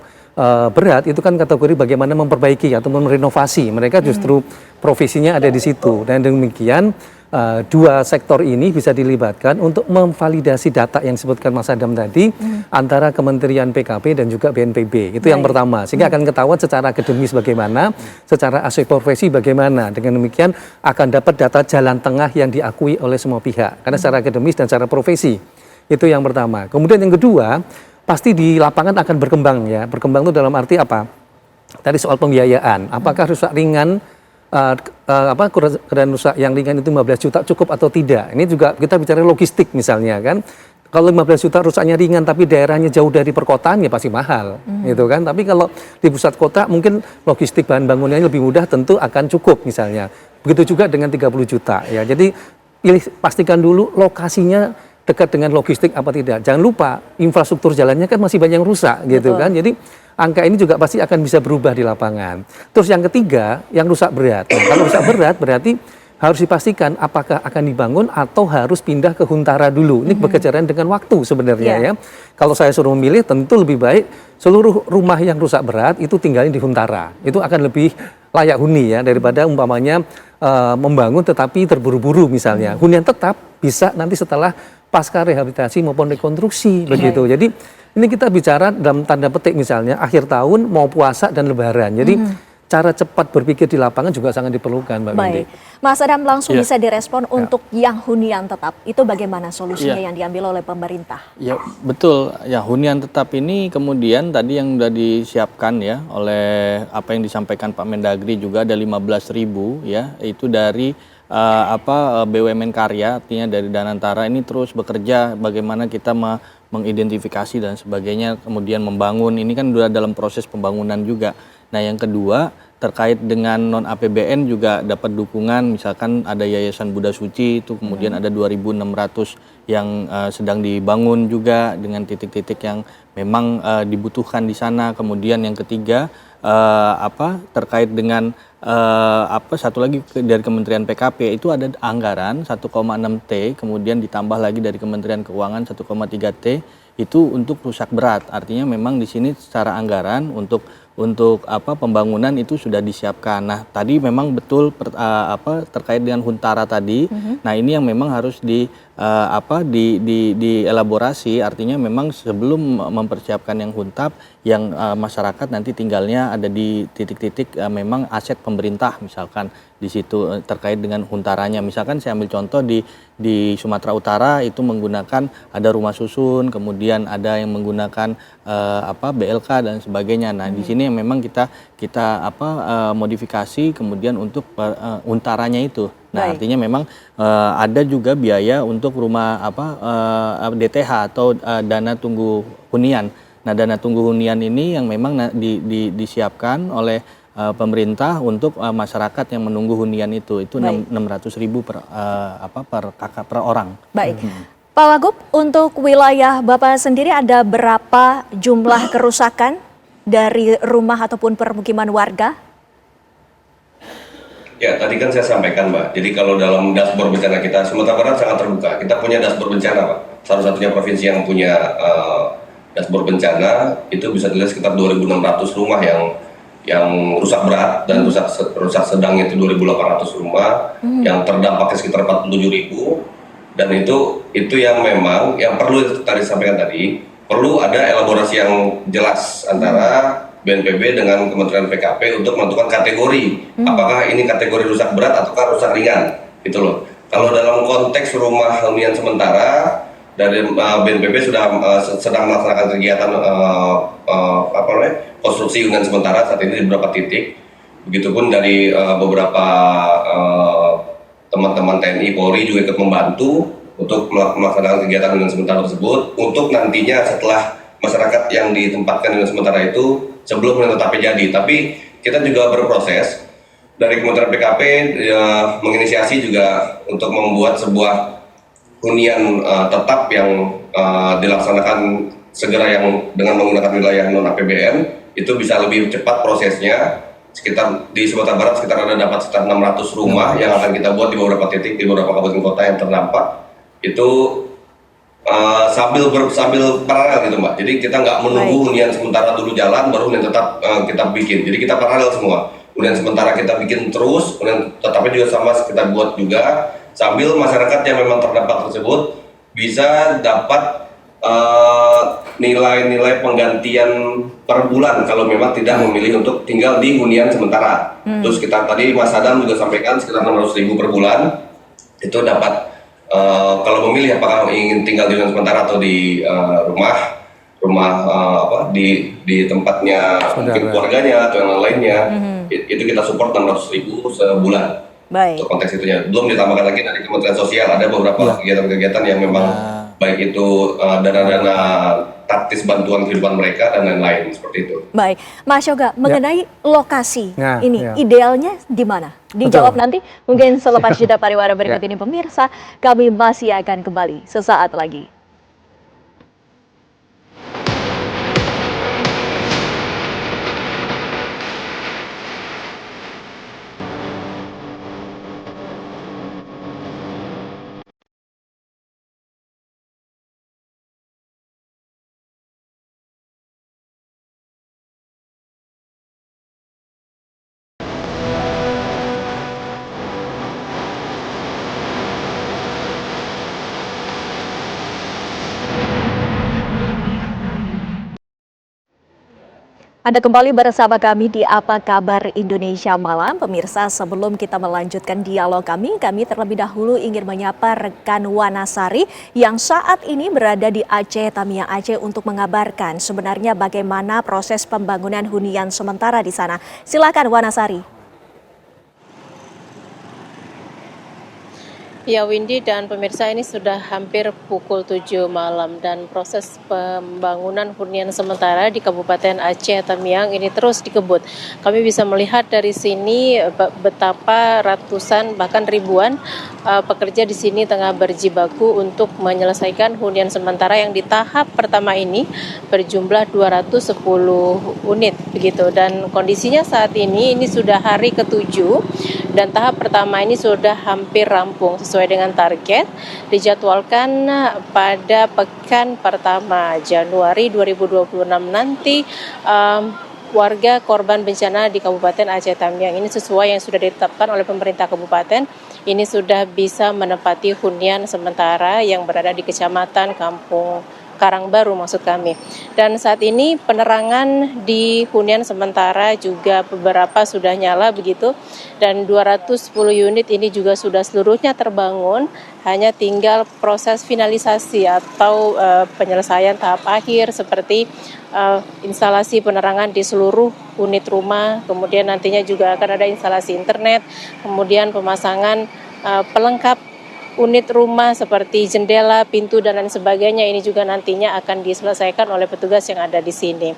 berat itu kan kategori bagaimana memperbaiki atau merenovasi. Mereka justru profesinya ada di situ. Dan demikian dua sektor ini bisa dilibatkan untuk memvalidasi data yang disebutkan Mas Adam tadi antara Kementerian PKP dan juga BNPB. Itu yang pertama. Sehingga akan ketahuan secara akademis bagaimana, secara aspek profesi bagaimana. Dengan demikian akan dapat data jalan tengah yang diakui oleh semua pihak. Karena secara akademis dan secara profesi. Itu yang pertama. Kemudian yang kedua, pasti di lapangan akan berkembang ya. Berkembang itu dalam arti apa? Tadi soal pembiayaan. Apakah rusak ringan, keadaan rusak yang ringan itu 15 juta cukup atau tidak? Ini juga kita bicara logistik misalnya kan. Kalau 15 juta rusaknya ringan tapi daerahnya jauh dari perkotaan ya pasti mahal, gitu kan. Tapi kalau di pusat kota mungkin logistik bahan bangunannya lebih mudah, tentu akan cukup misalnya. Begitu juga dengan 30 juta ya. Jadi pastikan dulu lokasinya dekat dengan logistik apa tidak. Jangan lupa infrastruktur jalannya kan masih banyak yang rusak gitu kan. Jadi angka ini juga pasti akan bisa berubah di lapangan. Terus yang ketiga, yang rusak berat. Nah, kalau rusak berat berarti harus dipastikan apakah akan dibangun atau harus pindah ke Huntara dulu. Ini berkejaran dengan waktu sebenarnya ya. Kalau saya suruh memilih, tentu lebih baik seluruh rumah yang rusak berat itu tinggalin di Huntara. Itu akan lebih layak huni ya daripada umpamanya membangun tetapi terburu-buru misalnya. Hunian tetap bisa nanti setelah pasca rehabilitasi maupun rekonstruksi begitu. Jadi ini kita bicara dalam tanda petik misalnya akhir tahun mau puasa dan lebaran. Jadi cara cepat berpikir di lapangan juga sangat diperlukan, Mbak Windy. Mas Adam langsung Ya. bisa direspon untuk yang hunian tetap. Itu bagaimana solusinya yang diambil oleh pemerintah? Ya betul, ya hunian tetap ini kemudian tadi yang sudah disiapkan ya oleh apa yang disampaikan Pak Mendagri juga ada 15.000 ya, itu dari BUMN Karya, artinya dari Danantara ini terus bekerja bagaimana kita mengidentifikasi dan sebagainya, kemudian membangun, ini kan sudah dalam proses pembangunan juga. Nah yang kedua terkait dengan non APBN juga dapat dukungan, misalkan ada Yayasan Buddha Suci itu kemudian ada 2.600 yang sedang dibangun juga dengan titik-titik yang memang dibutuhkan di sana. Kemudian yang ketiga terkait dengan satu lagi dari Kementerian PKP itu ada anggaran 1,6 T, kemudian ditambah lagi dari Kementerian Keuangan 1,3 T itu untuk rusak berat. Artinya memang di sini secara anggaran untuk pembangunan itu sudah disiapkan. Nah, tadi memang betul terkait dengan Huntara tadi. Nah, ini yang memang harus dielaborasi, artinya memang sebelum mempersiapkan yang huntap, yang masyarakat nanti tinggalnya ada di titik-titik memang aset pemerintah, misalkan di situ terkait dengan huntaranya. Misalkan saya ambil contoh di Sumatera Utara itu menggunakan ada rumah susun, kemudian ada yang menggunakan BLK dan sebagainya. Nah, di sini yang memang kita modifikasi kemudian untuk huntaranya itu. Nah, artinya memang ada juga biaya untuk rumah DTH atau dana tunggu hunian. Nah, dana tunggu hunian ini yang memang disiapkan oleh pemerintah untuk masyarakat yang menunggu hunian itu 600.000 per kakak per orang. Baik. Pak Wagub, untuk wilayah Bapak sendiri ada berapa jumlah kerusakan dari rumah ataupun permukiman warga? Ya, tadi kan saya sampaikan, Mbak. Jadi kalau dalam dashboard bencana kita, Sumatera Barat sangat terbuka. Kita punya dashboard bencana, Pak. Satu-satunya provinsi yang punya dashboard bencana, itu bisa dilihat sekitar 2.600 rumah yang rusak berat dan rusak sedang itu 2.800 rumah, yang terdampaknya sekitar 47.000. Dan itu yang memang yang perlu tadi sampaikan tadi, perlu ada elaborasi yang jelas antara BNPB dengan Kementerian PKP untuk menentukan kategori, apakah ini kategori rusak berat ataukah rusak ringan, gitu loh. Kalau dalam konteks rumah hunian sementara, dari BNPB sedang melaksanakan kegiatan konstruksi hunian sementara saat ini di beberapa titik. Begitupun dari beberapa teman-teman TNI Polri juga ikut membantu untuk melaksanakan kegiatan hunian sementara tersebut, untuk nantinya setelah masyarakat yang ditempatkan hunian sementara itu sebelum hunian tetapnya jadi. Tapi kita juga berproses dari Kementerian PKP menginisiasi juga untuk membuat sebuah hunian tetap yang dilaksanakan segera, yang dengan menggunakan wilayah non APBN itu bisa lebih cepat prosesnya. Sekitar di Sumatera Barat dapat sekitar 600 rumah yang akan kita buat di beberapa titik di beberapa kabupaten kota yang terdampak. Itu sambil paralel gitu, Mbak. Jadi kita nggak menunggu hunian sementara dulu jalan baru hunian tetap kita bikin. Jadi kita paralel semua. Hunian sementara kita bikin terus, hunian tetapnya juga sama kita buat juga, sambil masyarakat yang memang terdampak tersebut bisa dapat nilai-nilai penggantian per bulan kalau memang tidak memilih untuk tinggal di hunian sementara. Terus kita tadi Mas Adam juga sampaikan sekitar 600.000 per bulan itu dapat kalau memilih apakah ingin tinggal di hunian sementara atau di di tempatnya mungkin keluarganya atau yang lainnya, itu kita support 600.000 sebulan. Baik. Untuk konteks itunya belum ditambahkan lagi dari Kementerian Sosial, ada beberapa kegiatan-kegiatan yang memang baik itu dana-dana taktis bantuan kehidupan mereka dan lain-lain seperti itu. Baik, Mas Yoga, mengenai lokasi ini idealnya di mana? Dijawab nanti mungkin selepas jeda pariwara berikut ini, pemirsa. Kami masih akan kembali sesaat lagi. Anda kembali bersama kami di Apa Kabar Indonesia Malam. Pemirsa, sebelum kita melanjutkan dialog kami terlebih dahulu ingin menyapa rekan Wanasari yang saat ini berada di Aceh, Tamiang Aceh untuk mengabarkan sebenarnya bagaimana proses pembangunan hunian sementara di sana. Silakan Wanasari. Ya Windy dan pemirsa, ini sudah hampir pukul 7 malam dan proses pembangunan hunian sementara di Kabupaten Aceh Tamiang ini terus dikebut. Kami bisa melihat dari sini betapa ratusan bahkan ribuan pekerja di sini tengah berjibaku untuk menyelesaikan hunian sementara yang di tahap pertama ini berjumlah 210 unit begitu, dan kondisinya saat ini sudah hari ke-7 dan tahap pertama ini sudah hampir rampung sesuai dengan target dijadwalkan pada pekan pertama Januari 2026 nanti. Warga korban bencana di Kabupaten Aceh Tamiang ini sesuai yang sudah ditetapkan oleh pemerintah kabupaten ini sudah bisa menempati hunian sementara yang berada di Kecamatan Kampung Karangbaru maksud kami. Dan saat ini penerangan di hunian sementara juga beberapa sudah nyala begitu, dan 210 unit ini juga sudah seluruhnya terbangun, hanya tinggal proses finalisasi atau penyelesaian tahap akhir seperti instalasi penerangan di seluruh unit rumah, kemudian nantinya juga akan ada instalasi internet, kemudian pemasangan pelengkap unit rumah seperti jendela, pintu, dan lain sebagainya ini juga nantinya akan diselesaikan oleh petugas yang ada di sini.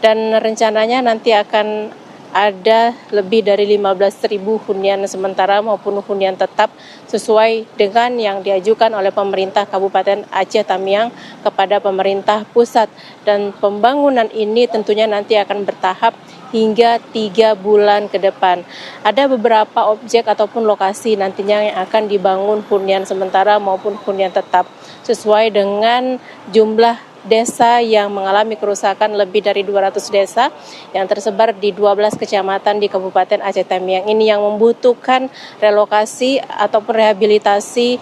Dan rencananya nanti akan ada lebih dari 15.000 hunian sementara maupun hunian tetap sesuai dengan yang diajukan oleh pemerintah Kabupaten Aceh Tamiang kepada pemerintah pusat. Dan pembangunan ini tentunya nanti akan bertahap hingga 3 bulan ke depan. Ada beberapa objek ataupun lokasi nantinya yang akan dibangun hunian sementara maupun hunian tetap sesuai dengan jumlah desa yang mengalami kerusakan lebih dari 200 desa yang tersebar di 12 kecamatan di Kabupaten Aceh Tamiang ini yang membutuhkan relokasi ataupun rehabilitasi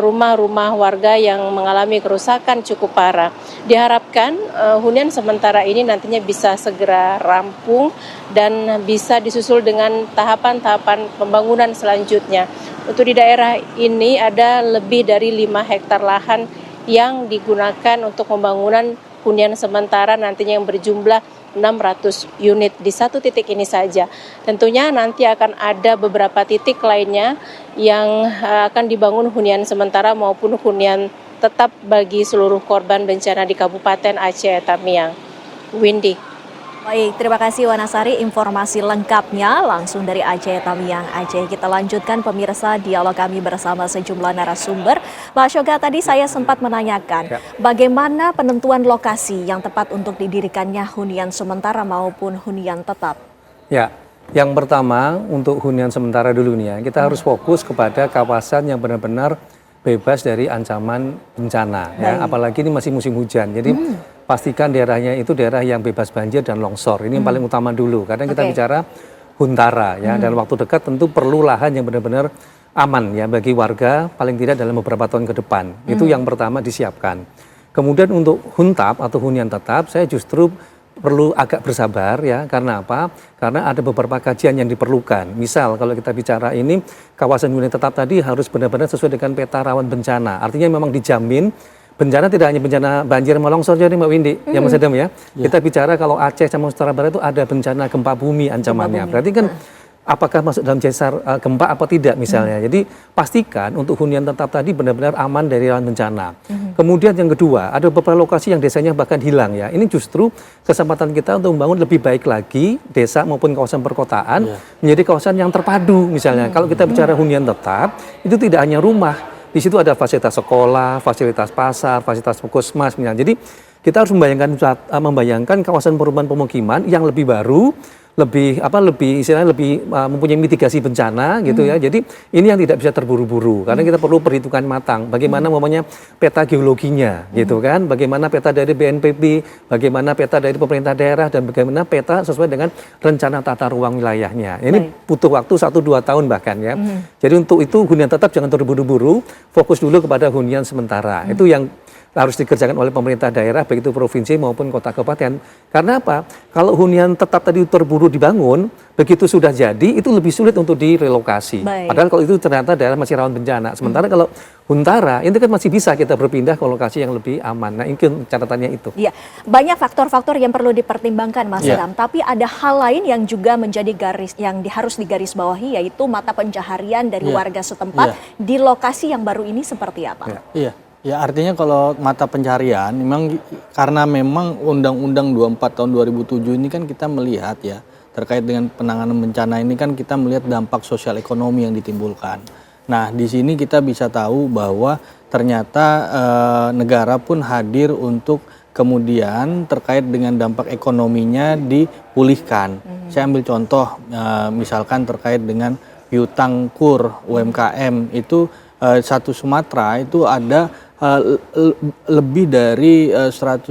rumah-rumah warga yang mengalami kerusakan cukup parah. Diharapkan hunian sementara ini nantinya bisa segera rampung dan bisa disusul dengan tahapan-tahapan pembangunan selanjutnya. Untuk di daerah ini ada lebih dari 5 hektar lahan yang digunakan untuk pembangunan hunian sementara nantinya yang berjumlah 600 unit di satu titik ini saja. Tentunya nanti akan ada beberapa titik lainnya yang akan dibangun hunian sementara maupun hunian tetap bagi seluruh korban bencana di Kabupaten Aceh Tamiang. Windy. Baik, terima kasih Wanasari informasi lengkapnya langsung dari Aceh Tamiang Aceh. Kita lanjutkan pemirsa dialog kami bersama sejumlah narasumber. Pak Shoga, tadi saya sempat menanyakan bagaimana penentuan lokasi yang tepat untuk didirikannya hunian sementara maupun hunian tetap. Ya, yang pertama untuk hunian sementara dulu nih ya, kita harus fokus kepada kawasan yang benar-benar bebas dari ancaman bencana ya, apalagi ini masih musim hujan. Jadi pastikan daerahnya itu daerah yang bebas banjir dan longsor. Ini yang paling utama dulu. Karena kita bicara huntara ya, dan waktu dekat tentu perlu lahan yang benar-benar aman ya bagi warga paling tidak dalam beberapa tahun ke depan. Itu yang pertama disiapkan. Kemudian untuk huntap atau hunian tetap, saya justru perlu agak bersabar ya. Karena apa? Karena ada beberapa kajian yang diperlukan. Misal kalau kita bicara ini kawasan hunian tetap tadi harus benar-benar sesuai dengan peta rawan bencana. Artinya memang dijamin bencana tidak hanya bencana banjir sama longsor jadi Mbak Windy, yang Mas Adam ya. Kita bicara kalau Aceh sama Sumatera Barat itu ada bencana gempa bumi ancamannya. Berarti kan apakah masuk dalam cesar gempa apa tidak misalnya. Jadi pastikan untuk hunian tetap tadi benar-benar aman dari rawan bencana. Kemudian yang kedua, ada beberapa lokasi yang desanya bahkan hilang ya. Ini justru kesempatan kita untuk membangun lebih baik lagi desa maupun kawasan perkotaan menjadi kawasan yang terpadu misalnya. Kalau kita bicara hunian tetap, itu tidak hanya rumah. Di situ ada fasilitas sekolah, fasilitas pasar, fasilitas puskesmas misalnya. Jadi kita harus membayangkan kawasan perumahan pemukiman yang lebih baru, lebih mempunyai mitigasi bencana gitu ya. Jadi ini yang tidak bisa terburu-buru karena kita perlu perhitungan matang. Bagaimana namanya peta geologinya gitu kan? Bagaimana peta dari BNPB, bagaimana peta dari pemerintah daerah dan bagaimana peta sesuai dengan rencana tata ruang wilayahnya. Ini butuh waktu 1-2 tahun bahkan ya. Jadi untuk itu hunian tetap jangan terburu-buru, fokus dulu kepada hunian sementara. Itu yang harus dikerjakan oleh pemerintah daerah, baik itu provinsi maupun kota kabupaten. Karena apa? Kalau hunian tetap tadi terburu dibangun, begitu sudah jadi, itu lebih sulit untuk direlokasi. Padahal kalau itu ternyata daerah masih rawan bencana. Sementara kalau huntara, itu kan masih bisa kita berpindah ke lokasi yang lebih aman. Nah, itu catatannya itu. Iya, banyak faktor-faktor yang perlu dipertimbangkan, Mas Ilham. Tapi ada hal lain yang juga menjadi harus digarisbawahi, yaitu mata pencaharian dari warga setempat di lokasi yang baru ini seperti apa? Ya artinya kalau mata pencaharian memang karena memang Undang-Undang 24 tahun 2007 ini kan kita melihat ya terkait dengan penanganan bencana ini kan kita melihat dampak sosial ekonomi yang ditimbulkan. Nah di sini kita bisa tahu bahwa ternyata negara pun hadir untuk kemudian terkait dengan dampak ekonominya dipulihkan. Saya ambil contoh misalkan terkait dengan piutang KUR UMKM itu satu Sumatera itu ada lebih dari 100.000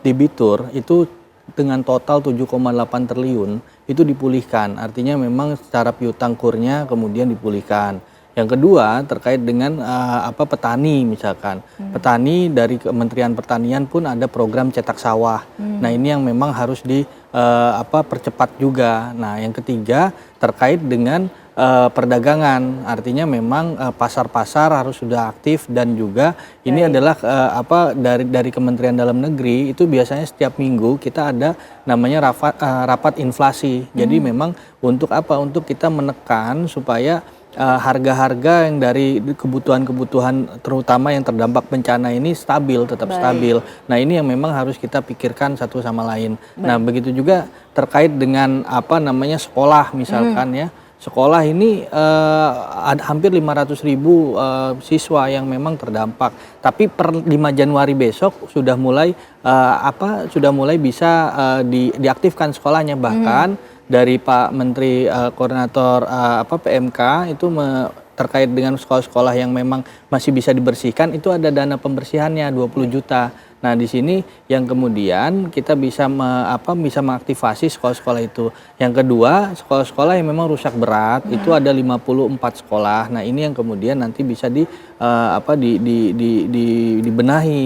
debitur itu dengan total 7,8 triliun itu dipulihkan. Artinya memang secara piutang KUR-nya kemudian dipulihkan. Yang kedua terkait dengan petani misalkan. Petani dari Kementerian Pertanian pun ada program cetak sawah. Nah, ini yang memang harus percepat juga. Nah, yang ketiga terkait dengan perdagangan, artinya memang pasar-pasar harus sudah aktif dan juga ini adalah dari Kementerian Dalam Negeri itu biasanya setiap minggu kita ada namanya rapat inflasi. Jadi memang untuk Untuk kita menekan supaya harga-harga yang dari kebutuhan-kebutuhan terutama yang terdampak bencana ini tetap stabil. Nah, ini yang memang harus kita pikirkan satu sama lain. Nah, begitu juga terkait dengan sekolah misalkan ya. Sekolah ini ada hampir 500.000 siswa yang memang terdampak. Tapi per 5 Januari besok sudah mulai bisa diaktifkan sekolahnya. Bahkan dari Pak Menteri Koordinator PMK itu terkait dengan sekolah-sekolah yang memang masih bisa dibersihkan itu ada dana pembersihannya 20 juta. Nah, di sini yang kemudian kita bisa mengaktifasi sekolah-sekolah itu. Yang kedua, sekolah-sekolah yang memang rusak berat itu ada 54 sekolah. Nah, ini yang kemudian nanti bisa dibenahi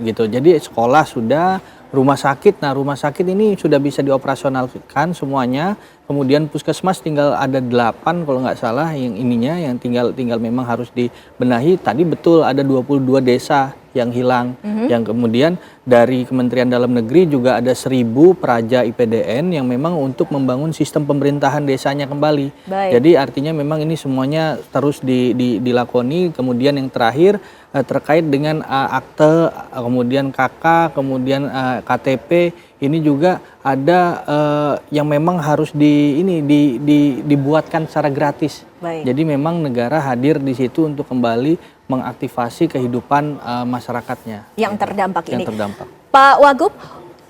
gitu. Jadi sekolah sudah, rumah sakit. Nah, rumah sakit ini sudah bisa dioperasionalkan semuanya. Kemudian puskesmas tinggal ada 8 kalau nggak salah yang tinggal memang harus dibenahi. Tadi betul ada 22 desa yang hilang. Yang kemudian dari Kementerian Dalam Negeri juga ada 1.000 praja IPDN yang memang untuk membangun sistem pemerintahan desanya kembali. Jadi artinya memang ini semuanya terus dilakoni. Kemudian yang terakhir terkait dengan akte, kemudian KK, kemudian KTP, ini juga ada yang memang harus dibuatkan secara gratis. Jadi memang negara hadir di situ untuk kembali mengaktifasi kehidupan masyarakatnya. Yang terdampak ini. Pak Wagub,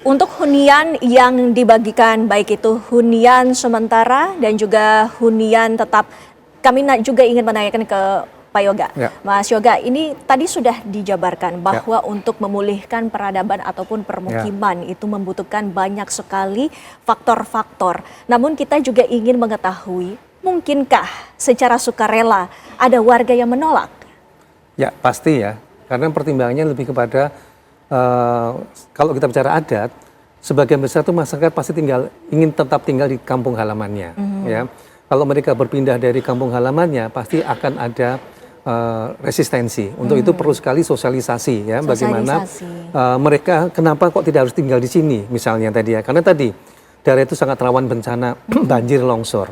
untuk hunian yang dibagikan, baik itu hunian sementara dan juga hunian tetap, kami juga ingin menanyakan ke Pak Yoga. Mas Yoga, ini tadi sudah dijabarkan bahwa untuk memulihkan peradaban ataupun permukiman itu membutuhkan banyak sekali faktor-faktor. Namun kita juga ingin mengetahui, mungkinkah secara sukarela ada warga yang menolak? Ya, pasti ya. Karena pertimbangannya lebih kepada kalau kita bicara adat, sebagian besar itu masyarakat pasti ingin tetap tinggal di kampung halamannya. Ya, kalau mereka berpindah dari kampung halamannya, pasti akan ada resistensi. Untuk itu perlu sekali sosialisasi ya, bagaimana mereka kenapa kok tidak harus tinggal di sini misalnya tadi ya. Karena tadi daerah itu sangat rawan bencana banjir, longsor,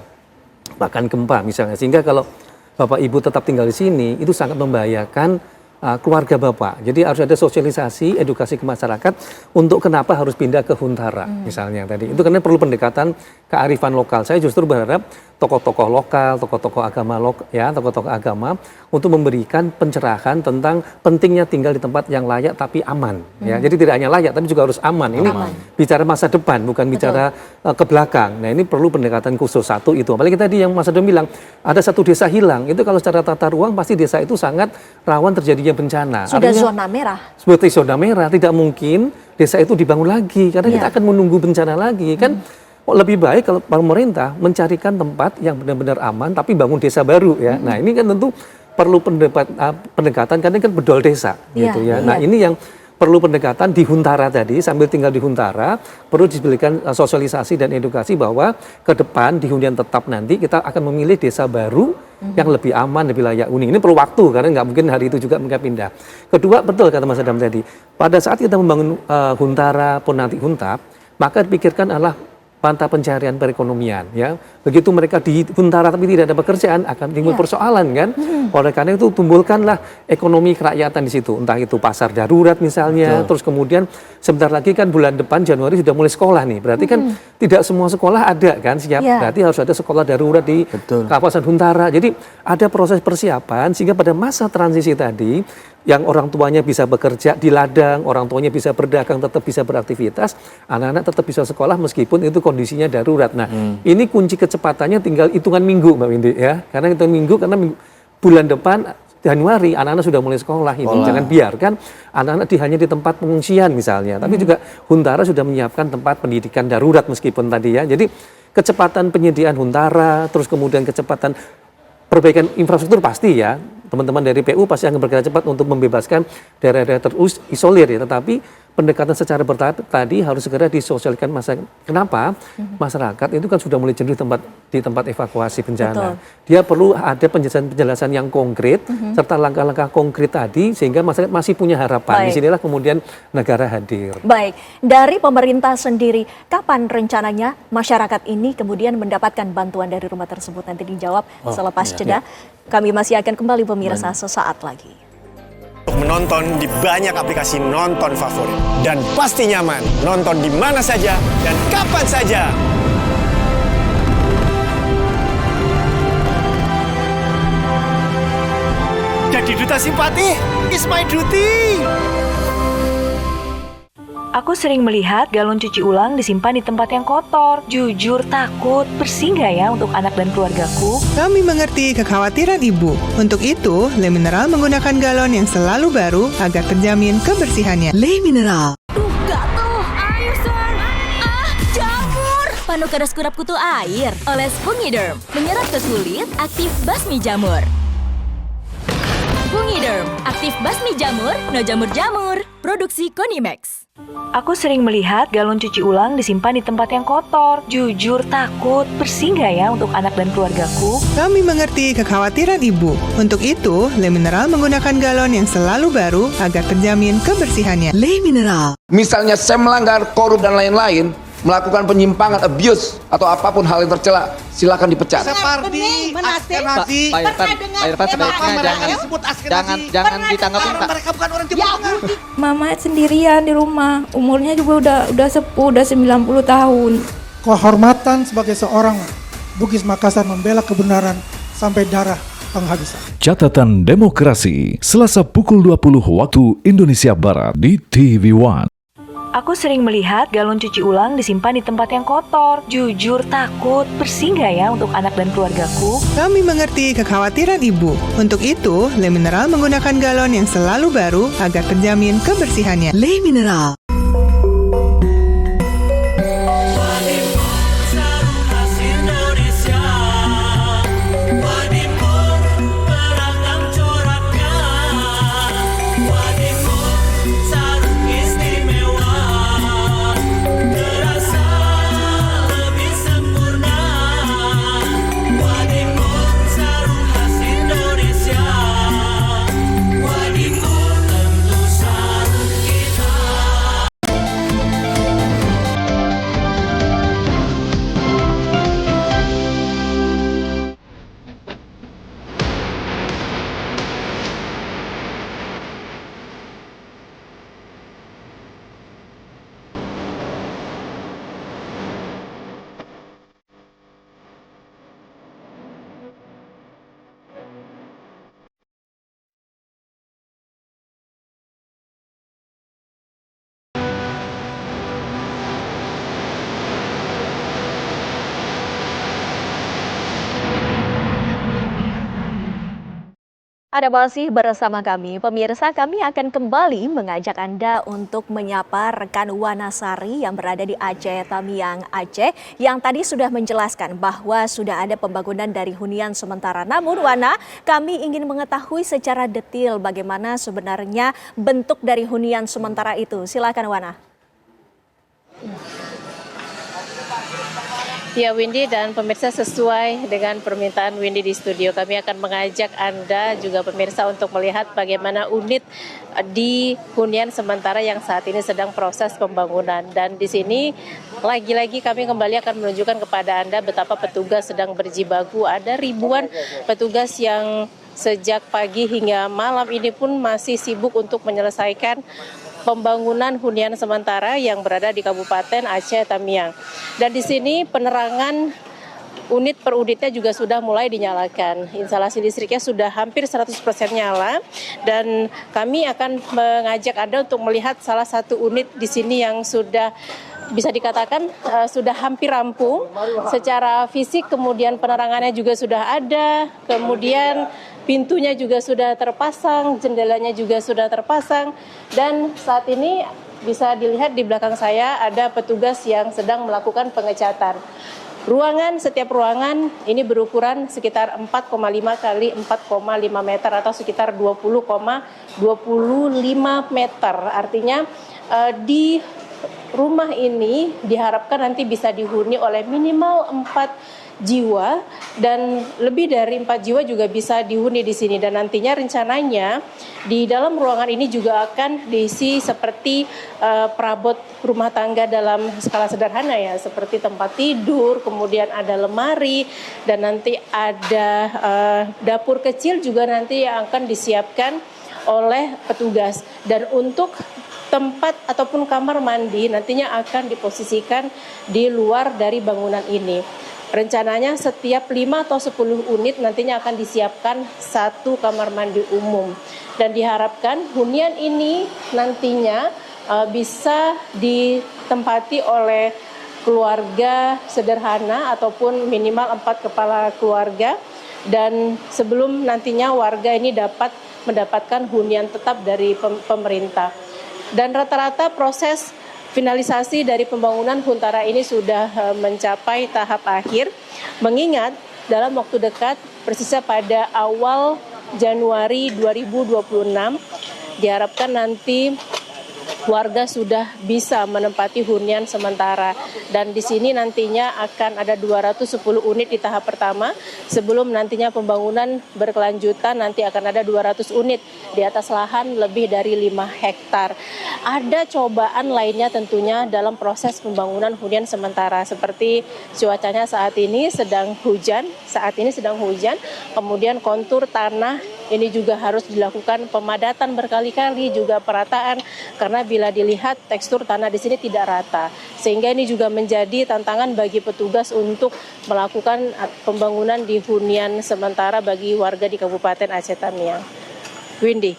bahkan gempa misalnya. Sehingga kalau Bapak Ibu tetap tinggal di sini itu sangat membahayakan keluarga Bapak. Jadi harus ada sosialisasi, edukasi ke masyarakat untuk kenapa harus pindah ke huntara misalnya tadi. Itu karena perlu pendekatan kearifan lokal. Saya justru berharap tokoh-tokoh lokal, tokoh-tokoh agama untuk memberikan pencerahan tentang pentingnya tinggal di tempat yang layak tapi aman. Ya, jadi tidak hanya layak tapi juga harus aman. Ini bicara masa depan, bukan bicara ke belakang. Nah, ini perlu pendekatan khusus satu itu. Apalagi tadi yang Mas Adom bilang ada satu desa hilang. Itu kalau secara tata ruang pasti desa itu sangat rawan terjadinya bencana. Sudah zona merah. Seperti zona merah, tidak mungkin desa itu dibangun lagi karena kita akan menunggu bencana lagi kan. Lebih baik kalau pemerintah mencarikan tempat yang benar-benar aman tapi bangun desa baru ya. Nah, ini kan tentu perlu pendekatan karena kan bedol desa gitu ya. Nah, ini yang perlu pendekatan di Huntara tadi, sambil tinggal di Huntara, perlu diberikan sosialisasi dan edukasi bahwa ke depan di hunian tetap nanti kita akan memilih desa baru yang lebih aman, lebih layak huni. Ini perlu waktu karena nggak mungkin hari itu juga mereka pindah. Kedua, betul kata Mas Adam tadi, pada saat kita membangun Huntara pun nanti Huntap, maka dipikirkan adalah mata pencarian perekonomian ya. Begitu mereka di Huntara tapi tidak ada pekerjaan akan timbul persoalan kan. Oleh karena itu tumbuhkanlah ekonomi kerakyatan di situ. Entah itu pasar darurat misalnya, terus kemudian sebentar lagi kan bulan depan Januari sudah mulai sekolah nih. Berarti kan tidak semua sekolah ada kan siap. Berarti harus ada sekolah darurat di kawasan Huntara. Jadi ada proses persiapan sehingga pada masa transisi tadi yang orang tuanya bisa bekerja di ladang, orang tuanya bisa berdagang, tetap bisa beraktivitas, anak-anak tetap bisa sekolah meskipun itu kondisinya darurat. Nah, ini kunci kecepatannya tinggal hitungan minggu, Mbak Windy ya. Karena hitungan minggu, karena bulan depan Januari anak-anak sudah mulai sekolah ini. Jangan biarkan anak-anak hanya di tempat pengungsian misalnya, tapi juga Huntara sudah menyiapkan tempat pendidikan darurat meskipun tadi ya. Jadi kecepatan penyediaan Huntara, terus kemudian kecepatan perbaikan infrastruktur pasti ya. Teman-teman dari PU pasti akan bergerak cepat untuk membebaskan daerah-daerah terisolir ya. Tetapi pendekatan secara bertahap tadi harus segera disosialkan Kenapa? Masyarakat itu kan sudah mulai jenuh di tempat evakuasi bencana. Dia perlu ada penjelasan yang konkret serta langkah-langkah konkret tadi sehingga masyarakat masih punya harapan. Disinilah kemudian negara hadir. Baik, dari pemerintah sendiri, kapan rencananya masyarakat ini kemudian mendapatkan bantuan dari rumah tersebut? Nanti dijawab selepas jeda. Kami masih akan kembali pemirsa sesaat lagi. Untuk menonton di banyak aplikasi nonton favorit dan pasti nyaman nonton di mana saja dan kapan saja. Jadi duta simpati is my duty. Aku sering melihat galon cuci ulang disimpan di tempat yang kotor. Jujur takut, bersih nggak ya untuk anak dan keluargaku? Kami mengerti kekhawatiran ibu. Untuk itu, Le Mineral menggunakan galon yang selalu baru agar terjamin kebersihannya. Le Mineral. Panu keras kurap kutu air. Oles Fungiderm. Menyerap ke kulit, aktif basmi jamur. Fungiderm. Aktif basmi jamur, no jamur-jamur. Produksi Konimax. Aku sering melihat galon cuci ulang disimpan di tempat yang kotor. Jujur takut, bersih nggak ya untuk anak dan keluargaku? Kami mengerti kekhawatiran ibu. Untuk itu, Le Mineral menggunakan galon yang selalu baru agar terjamin kebersihannya. Le Mineral. Misalnya saya melanggar, korup dan lain-lain, melakukan penyimpangan, abuse atau apapun hal yang tercela, silakan dipecat. Seperti Askenazi, Pak Irfan sebaiknya jangan ditanggapin Pak. Mereka bukan orang Timur Tengah. Mama sendirian di rumah, umurnya juga udah sepuh, udah 90 tahun. Kehormatan sebagai seorang Bugis Makassar membela kebenaran sampai darah penghabisan. Catatan Demokrasi, Selasa pukul 20 waktu Indonesia Barat di TV One. Aku sering melihat galon cuci ulang disimpan di tempat yang kotor. Jujur takut, bersih nggak ya untuk anak dan keluargaku? Kami mengerti kekhawatiran ibu. Untuk itu, Le Mineral menggunakan galon yang selalu baru agar terjamin kebersihannya. Le Mineral. Anda masih bersama kami, pemirsa. Kami akan kembali mengajak Anda untuk menyapa rekan Wanasari yang berada di Aceh Tamiang, Aceh, yang tadi sudah menjelaskan bahwa sudah ada pembangunan dari hunian sementara. Namun Wana, kami ingin mengetahui secara detail bagaimana sebenarnya bentuk dari hunian sementara itu. Silakan Wana. Ya Windy dan pemirsa, sesuai dengan permintaan Windy di studio, kami akan mengajak Anda juga pemirsa untuk melihat bagaimana unit di hunian sementara yang saat ini sedang proses pembangunan. Dan di sini lagi-lagi kami kembali akan menunjukkan kepada Anda betapa petugas sedang berjibaku. Ada ribuan petugas yang sejak pagi hingga malam ini pun masih sibuk untuk menyelesaikan pembangunan hunian sementara yang berada di Kabupaten Aceh Tamiang. Dan di sini penerangan unit per unitnya juga sudah mulai dinyalakan. Instalasi listriknya sudah hampir 100% nyala, dan kami akan mengajak Anda untuk melihat salah satu unit di sini yang sudah bisa dikatakan sudah hampir rampung secara fisik, kemudian penerangannya juga sudah ada, kemudian pintunya juga sudah terpasang, jendelanya juga sudah terpasang, dan saat ini bisa dilihat di belakang saya ada petugas yang sedang melakukan pengecatan. Setiap ruangan ini berukuran sekitar 4,5 kali 4,5 meter atau sekitar 20,25 meter. Artinya di rumah ini diharapkan nanti bisa dihuni oleh minimal 4 jiwa, dan lebih dari 4 jiwa juga bisa dihuni di sini. Dan nantinya rencananya di dalam ruangan ini juga akan diisi seperti perabot rumah tangga dalam skala sederhana ya, seperti tempat tidur, kemudian ada lemari, dan nanti ada dapur kecil juga nanti yang akan disiapkan oleh petugas. Dan untuk tempat ataupun kamar mandi nantinya akan diposisikan di luar dari bangunan ini. Rencananya setiap 5 atau 10 unit nantinya akan disiapkan satu kamar mandi umum. Dan diharapkan hunian ini nantinya bisa ditempati oleh keluarga sederhana ataupun minimal 4 kepala keluarga. Dan sebelum nantinya warga ini dapat mendapatkan hunian tetap dari pemerintah. Dan rata-rata proses finalisasi dari pembangunan Huntara ini sudah mencapai tahap akhir, mengingat dalam waktu dekat, persisnya pada awal Januari 2026, diharapkan nanti warga sudah bisa menempati hunian sementara. Dan di sini nantinya akan ada 210 unit di tahap pertama, sebelum nantinya pembangunan berkelanjutan nanti akan ada 200 unit di atas lahan lebih dari 5 hektar. Ada cobaan lainnya tentunya dalam proses pembangunan hunian sementara, seperti cuacanya saat ini sedang hujan, kemudian kontur tanah ini juga harus dilakukan pemadatan berkali-kali, juga perataan, karena bila dilihat tekstur tanah di sini tidak rata. Sehingga ini juga menjadi tantangan bagi petugas untuk melakukan pembangunan di hunian sementara bagi warga di Kabupaten Aceh Tamiang. Windy.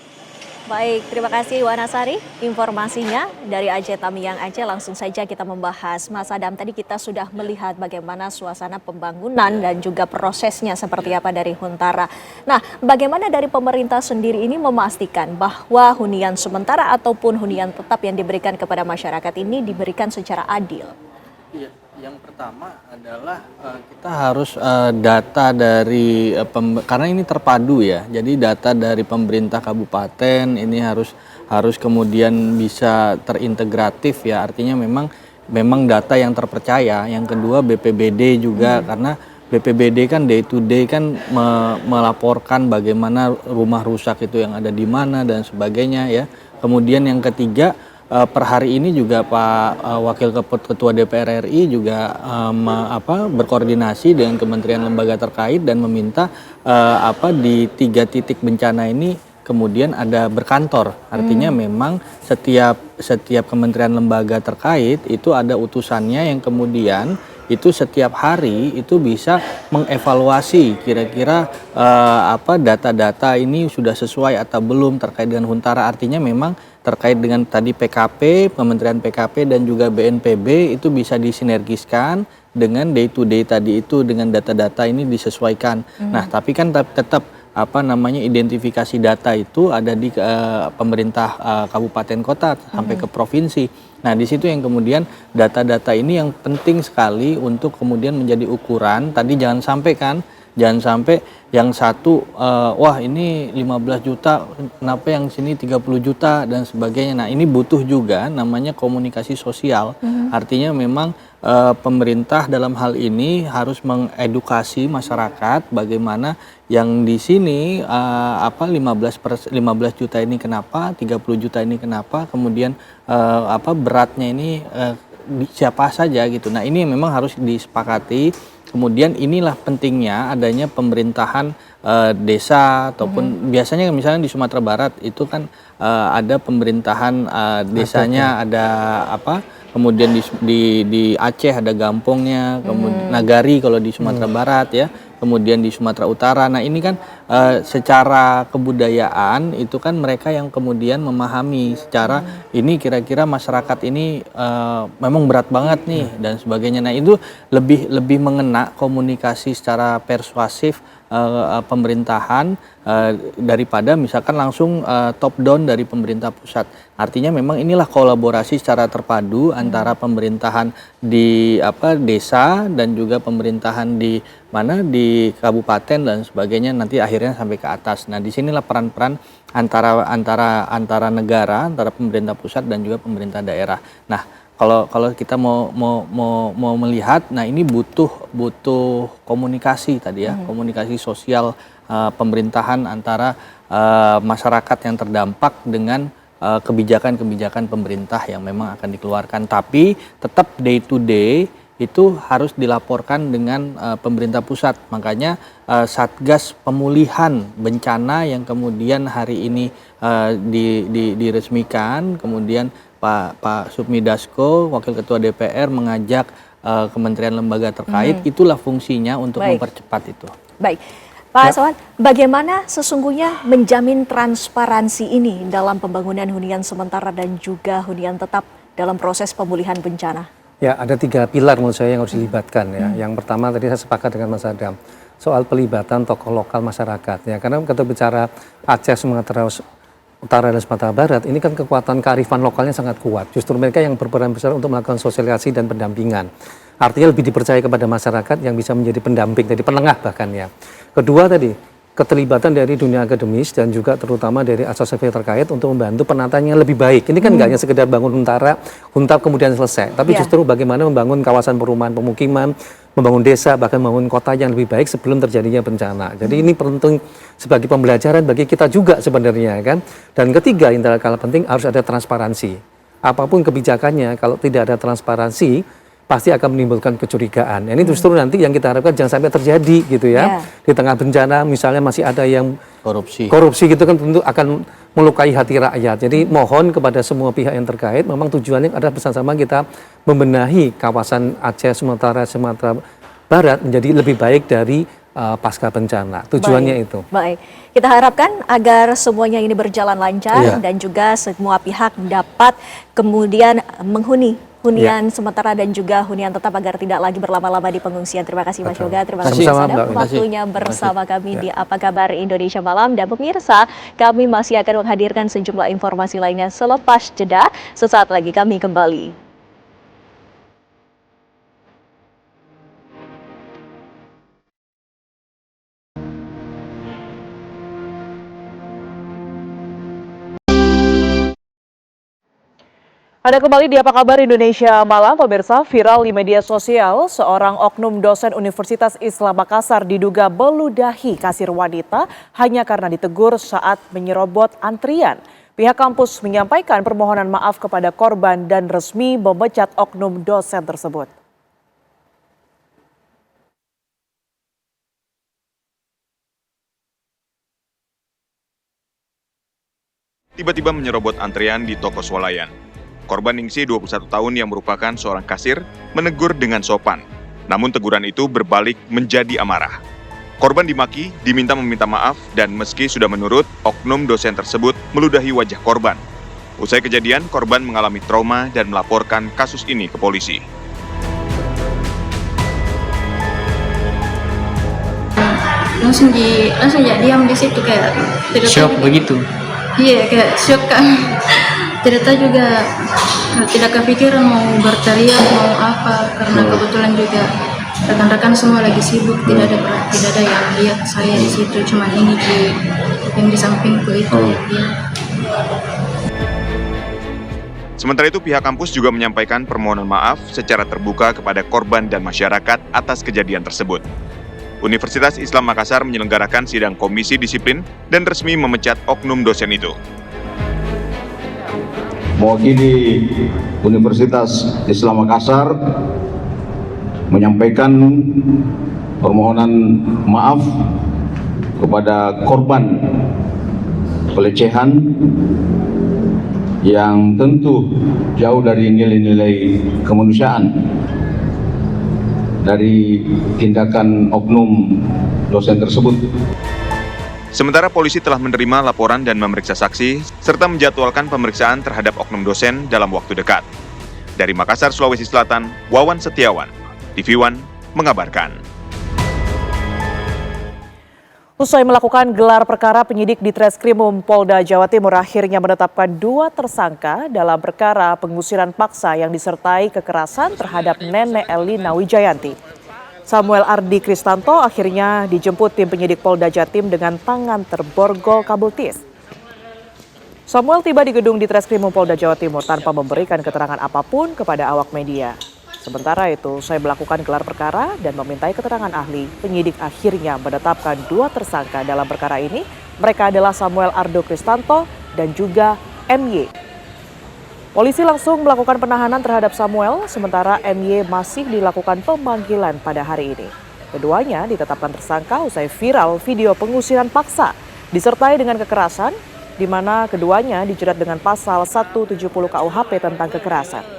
Baik, terima kasih Wanasari informasinya dari Aceh Tamiang, Aceh. Langsung saja kita membahas. Mas Adam, tadi kita sudah melihat bagaimana suasana pembangunan dan juga prosesnya seperti apa dari Huntara. Nah, bagaimana dari pemerintah sendiri ini memastikan bahwa hunian sementara ataupun hunian tetap yang diberikan kepada masyarakat ini diberikan secara adil? Iya, yang pertama adalah kita harus data dari karena ini terpadu ya. Jadi data dari pemerintah kabupaten ini harus kemudian bisa terintegratif ya. Artinya memang data yang terpercaya. Yang kedua BPBD juga karena BPBD kan day to day kan melaporkan bagaimana rumah rusak itu yang ada di mana dan sebagainya ya. Kemudian yang ketiga, per hari ini juga Pak Wakil Ketua DPR RI juga berkoordinasi dengan kementerian lembaga terkait dan meminta di 3 titik bencana ini kemudian ada berkantor. Artinya memang setiap kementerian lembaga terkait itu ada utusannya yang kemudian itu setiap hari itu bisa mengevaluasi kira-kira data-data ini sudah sesuai atau belum terkait dengan Huntara. Artinya memang terkait dengan tadi PKP, Kementerian PKP dan juga BNPB itu bisa disinergiskan dengan day to day tadi itu dengan data-data ini disesuaikan. Nah, tapi kan tetap identifikasi data itu ada di pemerintah kabupaten kota sampai ke provinsi. Nah, di situ yang kemudian data-data ini yang penting sekali untuk kemudian menjadi ukuran. Tadi jangan sampai yang satu, wah ini 15 juta, kenapa yang sini 30 juta dan sebagainya. Nah, ini butuh juga namanya komunikasi sosial. Artinya memang pemerintah dalam hal ini harus mengedukasi masyarakat bagaimana yang di sini 15 juta ini kenapa, 30 juta ini kenapa, kemudian beratnya ini siapa saja gitu. Nah, ini memang harus disepakati. Kemudian inilah pentingnya adanya pemerintahan desa ataupun biasanya misalnya di Sumatera Barat itu kan ada pemerintahan desanya, ada kemudian di Aceh ada gampongnya, kemudian Nagari kalau di Sumatera Barat ya, kemudian di Sumatera Utara. Nah, ini kan secara kebudayaan itu kan mereka yang kemudian memahami secara ini kira-kira masyarakat ini memang berat banget nih dan sebagainya. Nah, itu lebih mengena komunikasi secara persuasif pemerintahan daripada misalkan langsung top down dari pemerintah pusat. Artinya memang inilah kolaborasi secara terpadu antara pemerintahan di desa dan juga pemerintahan di kabupaten dan sebagainya, nanti akhirnya sampai ke atas. Nah, disinilah peran-peran antara negara, antara pemerintah pusat dan juga pemerintah daerah. Nah, kalau kita mau melihat, nah ini butuh komunikasi tadi ya, komunikasi sosial pemerintahan antara masyarakat yang terdampak dengan kebijakan-kebijakan pemerintah yang memang akan dikeluarkan. Tapi tetap day to day itu harus dilaporkan dengan pemerintah pusat. Makanya Satgas Pemulihan Bencana yang kemudian hari ini diresmikan, kemudian Pak Sufmi Dasko, Wakil Ketua DPR mengajak kementerian lembaga terkait, itulah fungsinya untuk mempercepat itu. Baik. Pak Aswan, bagaimana sesungguhnya menjamin transparansi ini dalam pembangunan hunian sementara dan juga hunian tetap dalam proses pemulihan bencana? Ya, ada 3 pilar menurut saya yang harus dilibatkan ya. Yang pertama tadi saya sepakat dengan Mas Adam soal pelibatan tokoh lokal masyarakat ya. Karena kita bicara Aceh, Sumatera Utara dan Sumatera Barat, ini kan kekuatan kearifan lokalnya sangat kuat. Justru mereka yang berperan besar untuk melakukan sosialisasi dan pendampingan. Artinya lebih dipercaya kepada masyarakat yang bisa menjadi pendamping, jadi penengah bahkan ya. Kedua tadi, keterlibatan dari dunia akademis dan juga terutama dari asosiasi terkait untuk membantu penataan yang lebih baik. Ini kan nggak hanya sekedar bangun huntap kemudian selesai, tapi justru bagaimana membangun kawasan perumahan pemukiman, membangun desa, bahkan membangun kota yang lebih baik sebelum terjadinya bencana. Jadi ini penting sebagai pembelajaran bagi kita juga sebenarnya kan. Dan ketiga, yang tidak kalah penting harus ada transparansi. Apapun kebijakannya, kalau tidak ada transparansi, pasti akan menimbulkan kecurigaan. Ini justru nanti yang kita harapkan jangan sampai terjadi gitu ya. Di tengah bencana misalnya masih ada yang korupsi gitu kan, tentu akan melukai hati rakyat. Jadi mohon kepada semua pihak yang terkait, memang tujuannya adalah bersama-sama kita membenahi kawasan Aceh, Sumatera Barat menjadi lebih baik dari pasca bencana. Tujuannya itu. Baik. Kita harapkan agar semuanya ini berjalan lancar dan juga semua pihak dapat kemudian menghuni hunian sementara dan juga hunian tetap agar tidak lagi berlama-lama di pengungsian. Terima kasih Mas Yoga, terima kasih Mas Adam waktunya bersama kami di Apa Kabar Indonesia Malam. Dan pemirsa, kami masih akan menghadirkan sejumlah informasi lainnya selepas jeda. Sesaat lagi kami kembali. Anda kembali di Apa Kabar Indonesia Malam, pemirsa. Viral di media sosial, seorang oknum dosen Universitas Islam Makassar diduga meludahi kasir wanita hanya karena ditegur saat menyerobot antrian. Pihak kampus menyampaikan permohonan maaf kepada korban dan resmi memecat oknum dosen tersebut. Tiba-tiba menyerobot antrian di toko swalayan. Korban Ningsih 21 tahun yang merupakan seorang kasir menegur dengan sopan. Namun teguran itu berbalik menjadi amarah. Korban dimaki, diminta meminta maaf, dan meski sudah menurut, oknum dosen tersebut meludahi wajah korban. Usai kejadian, korban mengalami trauma dan melaporkan kasus ini ke polisi. langsung ya diam di situ kayak tidak Shock tahu. begitu. Iya kayak shock kan. Tidak tahu juga, tidak kepikiran mau berteriak mau apa karena kebetulan juga rekan-rekan semua lagi sibuk, tidak ada yang lihat saya di situ, cuma ini yang di sampingku itu. Ya. Sementara itu, pihak kampus juga menyampaikan permohonan maaf secara terbuka kepada korban dan masyarakat atas kejadian tersebut. Universitas Islam Makassar menyelenggarakan sidang komisi disiplin dan resmi memecat oknum dosen itu. Mewakili Universitas Islam Makassar menyampaikan permohonan maaf kepada korban pelecehan yang tentu jauh dari nilai-nilai kemanusiaan dari tindakan oknum dosen tersebut. Sementara polisi telah menerima laporan dan memeriksa saksi, serta menjadwalkan pemeriksaan terhadap oknum dosen dalam waktu dekat. Dari Makassar, Sulawesi Selatan, Wawan Setiawan, TV One mengabarkan. Usai melakukan gelar perkara, penyidik di Treskrimum Polda Jawa Timur akhirnya menetapkan 2 tersangka dalam perkara pengusiran paksa yang disertai kekerasan terhadap Nenek Elina Wijayanti. Samuel Ardi Kristanto akhirnya dijemput tim penyidik Polda Jatim dengan tangan terborgol kabel tis. Samuel tiba di gedung di Treskrimum Polda Jawa Timur tanpa memberikan keterangan apapun kepada awak media. Sementara itu, saya melakukan gelar perkara dan memintai keterangan ahli. Penyidik akhirnya menetapkan 2 tersangka dalam perkara ini. Mereka adalah Samuel Ardo Kristanto dan juga MY. Polisi langsung melakukan penahanan terhadap Samuel, sementara MY masih dilakukan pemanggilan pada hari ini. Keduanya ditetapkan tersangka usai viral video pengusiran paksa disertai dengan kekerasan, di mana keduanya dijerat dengan pasal 170 KUHP tentang kekerasan.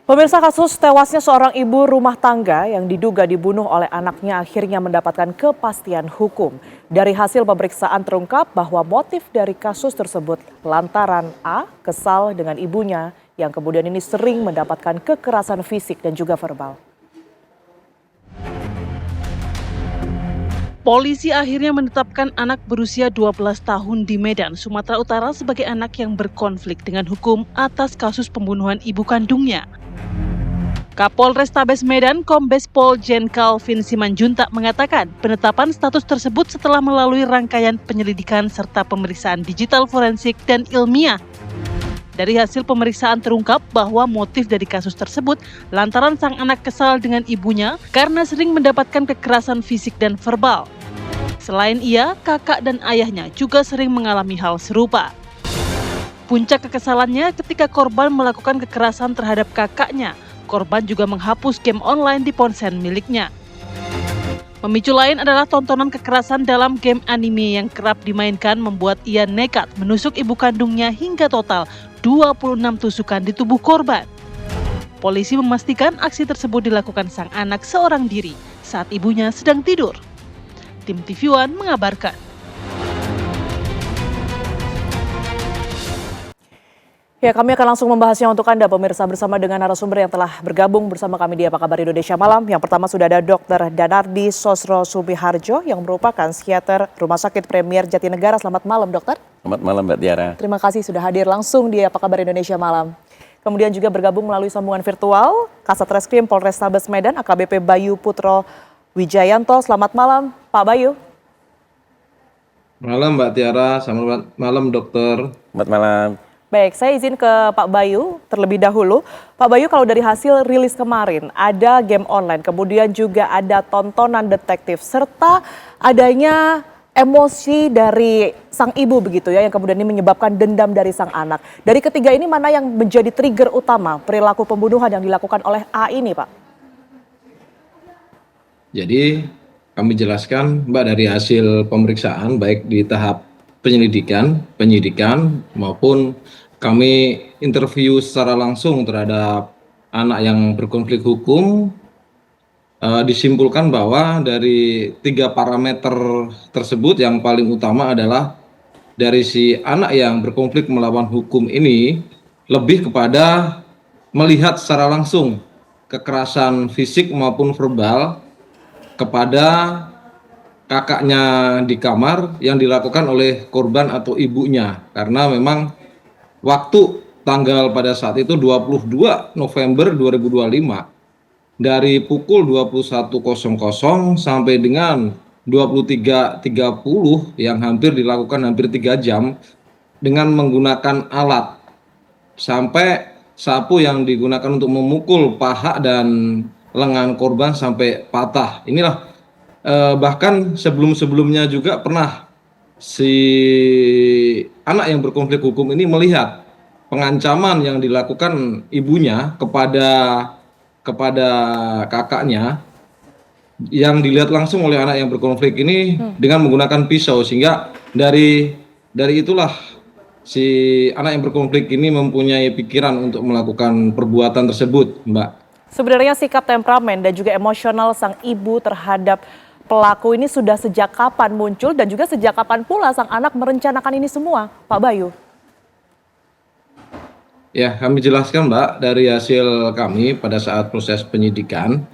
Pemirsa, kasus tewasnya seorang ibu rumah tangga yang diduga dibunuh oleh anaknya akhirnya mendapatkan kepastian hukum. Dari hasil pemeriksaan terungkap bahwa motif dari kasus tersebut lantaran A kesal dengan ibunya yang kemudian ini sering mendapatkan kekerasan fisik dan juga verbal. Polisi akhirnya menetapkan anak berusia 12 tahun di Medan, Sumatera Utara sebagai anak yang berkonflik dengan hukum atas kasus pembunuhan ibu kandungnya. Kapolrestabes Medan, Kombes Pol Jen Calvin Simanjuntak mengatakan penetapan status tersebut setelah melalui rangkaian penyelidikan serta pemeriksaan digital forensik dan ilmiah. Dari hasil pemeriksaan terungkap bahwa motif dari kasus tersebut lantaran sang anak kesal dengan ibunya karena sering mendapatkan kekerasan fisik dan verbal. Selain ia, kakak dan ayahnya juga sering mengalami hal serupa. Puncak kekesalannya ketika korban melakukan kekerasan terhadap kakaknya. Korban juga menghapus game online di ponsel miliknya. Pemicu lain adalah tontonan kekerasan dalam game anime yang kerap dimainkan membuat ia nekat menusuk ibu kandungnya hingga total 26 tusukan di tubuh korban. Polisi memastikan aksi tersebut dilakukan sang anak seorang diri saat ibunya sedang tidur. Tim TV One mengabarkan. Ya, kami akan langsung membahasnya untuk Anda pemirsa bersama dengan narasumber yang telah bergabung bersama kami di Apa Kabar Indonesia Malam. Yang pertama sudah ada Dr. Danardi Sosro Sumiharjo yang merupakan psikiater Rumah Sakit Premier Jatinegara. Selamat malam, Dokter. Selamat malam, Mbak Tiara. Terima kasih sudah hadir langsung di Apa Kabar Indonesia Malam. Kemudian juga bergabung melalui sambungan virtual Kasat Reskrim Polrestabes Medan AKBP Bayu Putro Wijayanto. Selamat malam, Pak Bayu. Malam Mbak Tiara, selamat malam Dokter. Selamat malam. Baik, saya izin ke Pak Bayu terlebih dahulu. Pak Bayu, kalau dari hasil rilis kemarin, ada game online, kemudian juga ada tontonan detektif, serta adanya emosi dari sang ibu begitu ya, yang kemudian ini menyebabkan dendam dari sang anak. Dari ketiga ini mana yang menjadi trigger utama perilaku pembunuhan yang dilakukan oleh A ini, Pak? Jadi kami jelaskan Mbak dari hasil pemeriksaan baik di tahap penyidikan maupun kami interview secara langsung terhadap anak yang berkonflik hukum, disimpulkan bahwa dari 3 parameter tersebut yang paling utama adalah dari si anak yang berkonflik melawan hukum ini lebih kepada melihat secara langsung kekerasan fisik maupun verbal kepada kakaknya di kamar yang dilakukan oleh korban atau ibunya, karena memang waktu tanggal pada saat itu 22 November 2025 dari pukul 21.00 sampai dengan 23.30 yang hampir dilakukan hampir 3 jam dengan menggunakan alat sampai sapu yang digunakan untuk memukul paha dan lengan korban sampai patah. Inilah bahkan sebelum-sebelumnya juga pernah si anak yang berkonflik hukum ini melihat pengancaman yang dilakukan ibunya kepada kakaknya yang dilihat langsung oleh anak yang berkonflik ini dengan menggunakan pisau, sehingga dari itulah si anak yang berkonflik ini mempunyai pikiran untuk melakukan perbuatan tersebut, Mbak. Sebenarnya sikap temperamen dan juga emosional sang ibu terhadap pelaku ini sudah sejak kapan muncul dan juga sejak kapan pula sang anak merencanakan ini semua, Pak Bayu? Ya, kami jelaskan, Mbak, dari hasil kami pada saat proses penyidikan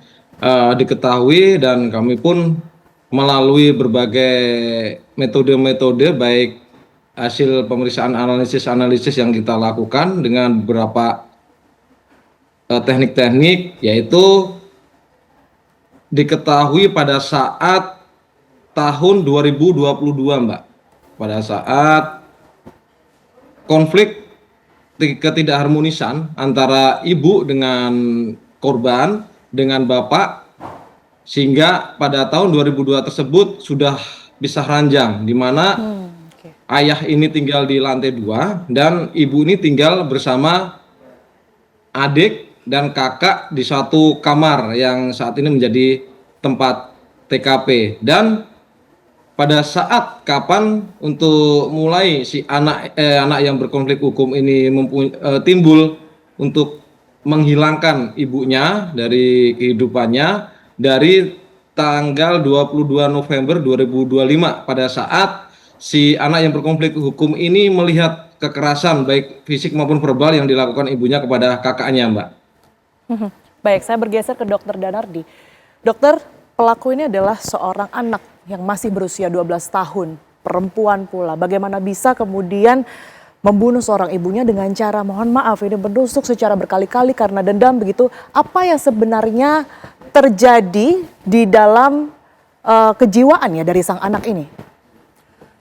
diketahui dan kami pun melalui berbagai metode-metode baik hasil pemeriksaan analisis yang kita lakukan dengan beberapa teknik-teknik, yaitu diketahui pada saat tahun 2022, Mbak, pada saat konflik ketidakharmonisan antara ibu dengan korban dengan bapak, sehingga pada tahun 2002 tersebut sudah bisa ranjang, di mana ayah ini tinggal di lantai 2 dan ibu ini tinggal bersama adik dan kakak di satu kamar yang saat ini menjadi tempat TKP. Dan pada saat kapan untuk mulai si anak yang berkonflik hukum ini timbul untuk menghilangkan ibunya dari kehidupannya dari tanggal 22 November 2025 pada saat si anak yang berkonflik hukum ini melihat kekerasan baik fisik maupun verbal yang dilakukan ibunya kepada kakaknya, Mbak. Baik, saya bergeser ke Dokter Danardi. Dokter, pelaku ini adalah seorang anak yang masih berusia 12 tahun, perempuan pula. Bagaimana bisa kemudian membunuh seorang ibunya dengan cara, mohon maaf ini menusuk secara berkali-kali karena dendam begitu. Apa yang sebenarnya terjadi di dalam kejiwaan ya dari sang anak ini?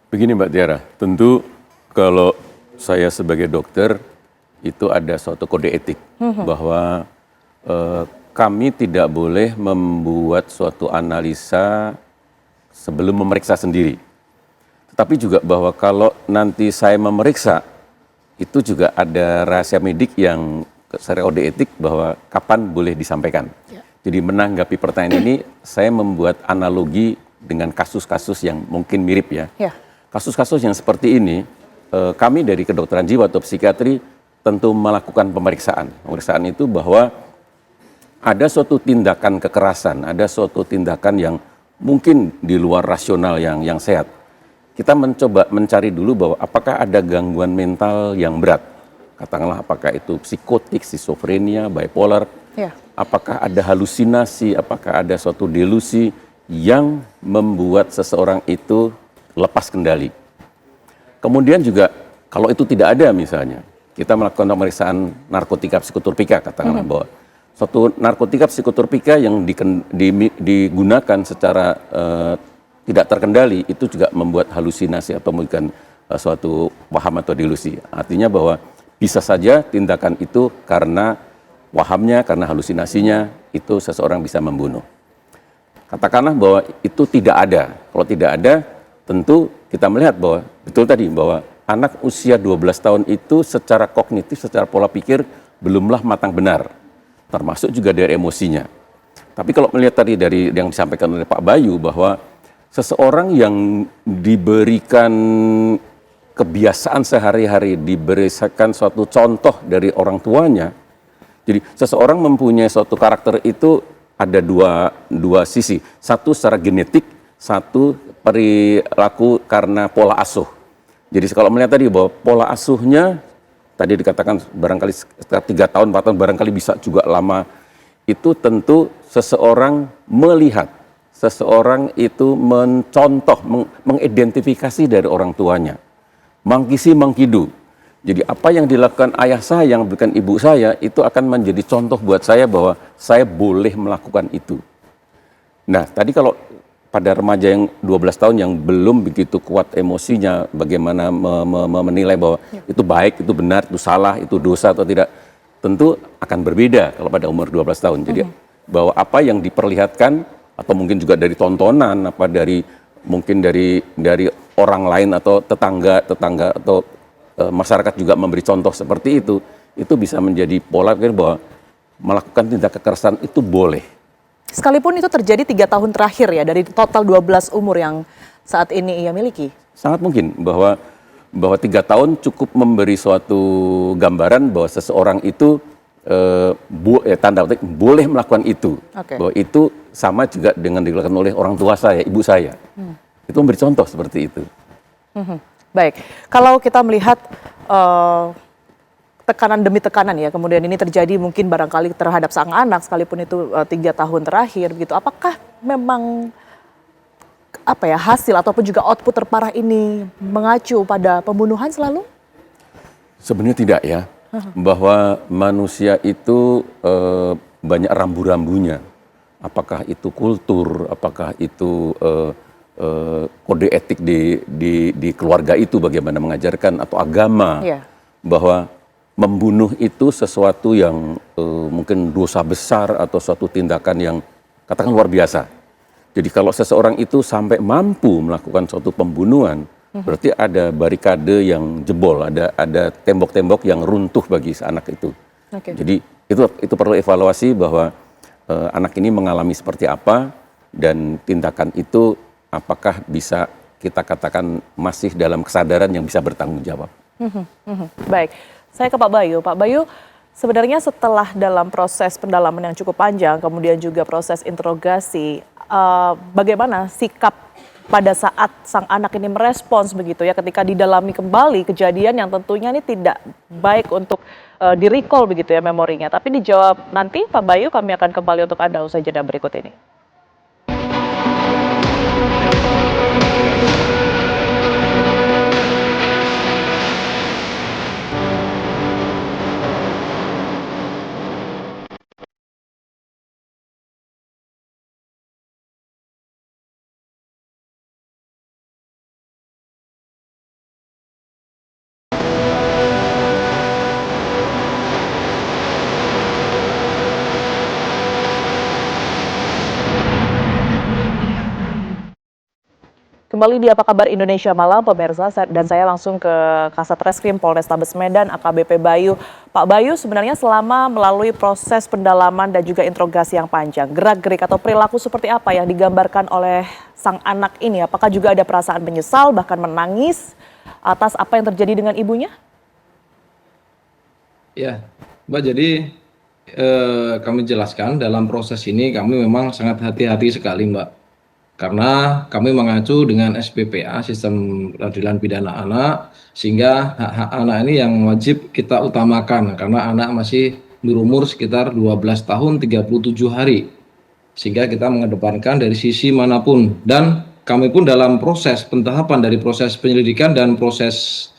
Begini Mbak Tiara, tentu kalau saya sebagai dokter itu ada suatu kode etik bahwa kami tidak boleh membuat suatu analisa sebelum memeriksa sendiri. Tetapi juga bahwa kalau nanti saya memeriksa, itu juga ada rahasia medik yang secara kode etik bahwa kapan boleh disampaikan. Jadi menanggapi pertanyaan ini, saya membuat analogi dengan kasus-kasus yang mungkin mirip ya. Kasus-kasus yang seperti ini, kami dari kedokteran jiwa atau psikiatri tentu melakukan pemeriksaan. Pemeriksaan itu bahwa ada suatu tindakan kekerasan, ada suatu tindakan yang mungkin di luar rasional yang sehat. Kita mencoba mencari dulu bahwa apakah ada gangguan mental yang berat. Katakanlah apakah itu psikotik, skizofrenia, bipolar, apakah ada halusinasi, apakah ada suatu delusi yang membuat seseorang itu lepas kendali. Kemudian juga kalau itu tidak ada misalnya, kita melakukan pemeriksaan narkotika psikotropika, katakanlah bahwa suatu narkotika psikotropika yang digunakan secara tidak terkendali itu juga membuat halusinasi atau mungkin suatu waham atau delusi. Artinya bahwa bisa saja tindakan itu karena wahamnya, karena halusinasinya itu seseorang bisa membunuh. Katakanlah bahwa itu tidak ada. Kalau tidak ada, tentu kita melihat bahwa betul tadi bahwa anak usia 12 tahun itu secara kognitif, secara pola pikir belumlah matang benar. Termasuk juga dari emosinya. Tapi kalau melihat tadi dari yang disampaikan oleh Pak Bayu bahwa seseorang yang diberikan kebiasaan sehari-hari, diberikan suatu contoh dari orang tuanya, jadi seseorang mempunyai suatu karakter itu ada dua sisi. Satu secara genetik, satu perilaku karena pola asuh. Jadi kalau melihat tadi bahwa pola asuhnya tadi dikatakan barangkali sekitar 3 tahun, 4 tahun, barangkali bisa juga lama. Itu tentu seseorang melihat, seseorang itu mencontoh, mengidentifikasi dari orang tuanya. Mangkisi mangkidu. Jadi apa yang dilakukan ayah saya, yang bukan ibu saya, itu akan menjadi contoh buat saya bahwa saya boleh melakukan itu. Nah, tadi kalau pada remaja yang 12 tahun yang belum begitu kuat emosinya, bagaimana menilai bahwa itu baik, itu benar, itu salah, itu dosa atau tidak, tentu akan berbeda kalau pada umur 12 tahun. Jadi bahwa apa yang diperlihatkan atau mungkin juga dari tontonan, apa dari mungkin dari orang lain atau tetangga atau masyarakat juga memberi contoh seperti itu bisa menjadi pola pikir bahwa melakukan tindak kekerasan itu boleh. Sekalipun itu terjadi 3 tahun terakhir ya, dari total 12 umur yang saat ini ia miliki. Sangat mungkin bahwa 3 tahun cukup memberi suatu gambaran bahwa seseorang itu tanda petik boleh melakukan itu. Bahwa itu sama juga dengan dilakukan oleh orang tua saya, ibu saya. Itu memberi contoh seperti itu. Baik, kalau kita melihat tekanan demi tekanan ya, kemudian ini terjadi mungkin barangkali terhadap sang anak sekalipun itu 3 tahun terakhir begitu. Apakah memang hasil ataupun juga output terparah ini mengacu pada pembunuhan selalu? Sebenarnya tidak ya, bahwa manusia itu banyak rambu-rambunya. Apakah itu kultur, apakah itu kode etik di keluarga itu bagaimana mengajarkan, atau agama, bahwa membunuh itu sesuatu yang mungkin dosa besar atau suatu tindakan yang katakan luar biasa. Jadi kalau seseorang itu sampai mampu melakukan suatu pembunuhan, berarti ada barikade yang jebol, ada tembok-tembok yang runtuh bagi si anak itu. Jadi itu perlu evaluasi bahwa anak ini mengalami seperti apa, dan tindakan itu apakah bisa kita katakan masih dalam kesadaran yang bisa bertanggung jawab. Baik. Saya ke Pak Bayu. Pak Bayu, sebenarnya setelah dalam proses pendalaman yang cukup panjang, kemudian juga proses interogasi, bagaimana sikap pada saat sang anak ini merespons begitu ya, ketika didalami kembali kejadian yang tentunya ini tidak baik untuk di-recall begitu ya memorinya. Tapi dijawab nanti Pak Bayu, kami akan kembali untuk Anda usai jeda berikut ini. Kembali di Apa Kabar Indonesia Malam, pemirsa, dan saya langsung ke Kasat Reskrim Polrestabes Medan, AKBP Bayu. Pak Bayu, sebenarnya selama melalui proses pendalaman dan juga interogasi yang panjang, gerak-gerik atau perilaku seperti apa yang digambarkan oleh sang anak ini? Apakah juga ada perasaan menyesal, bahkan menangis atas apa yang terjadi dengan ibunya? Ya, Mbak, jadi kami jelaskan dalam proses ini kami memang sangat hati-hati sekali, Mbak. Karena kami mengacu dengan SPPA, Sistem Peradilan Pidana Anak, sehingga hak-hak anak ini yang wajib kita utamakan, karena anak masih berumur sekitar 12 tahun 37 hari. Sehingga kita mengedepankan dari sisi manapun. Dan kami pun dalam proses pentahapan dari proses penyelidikan dan proses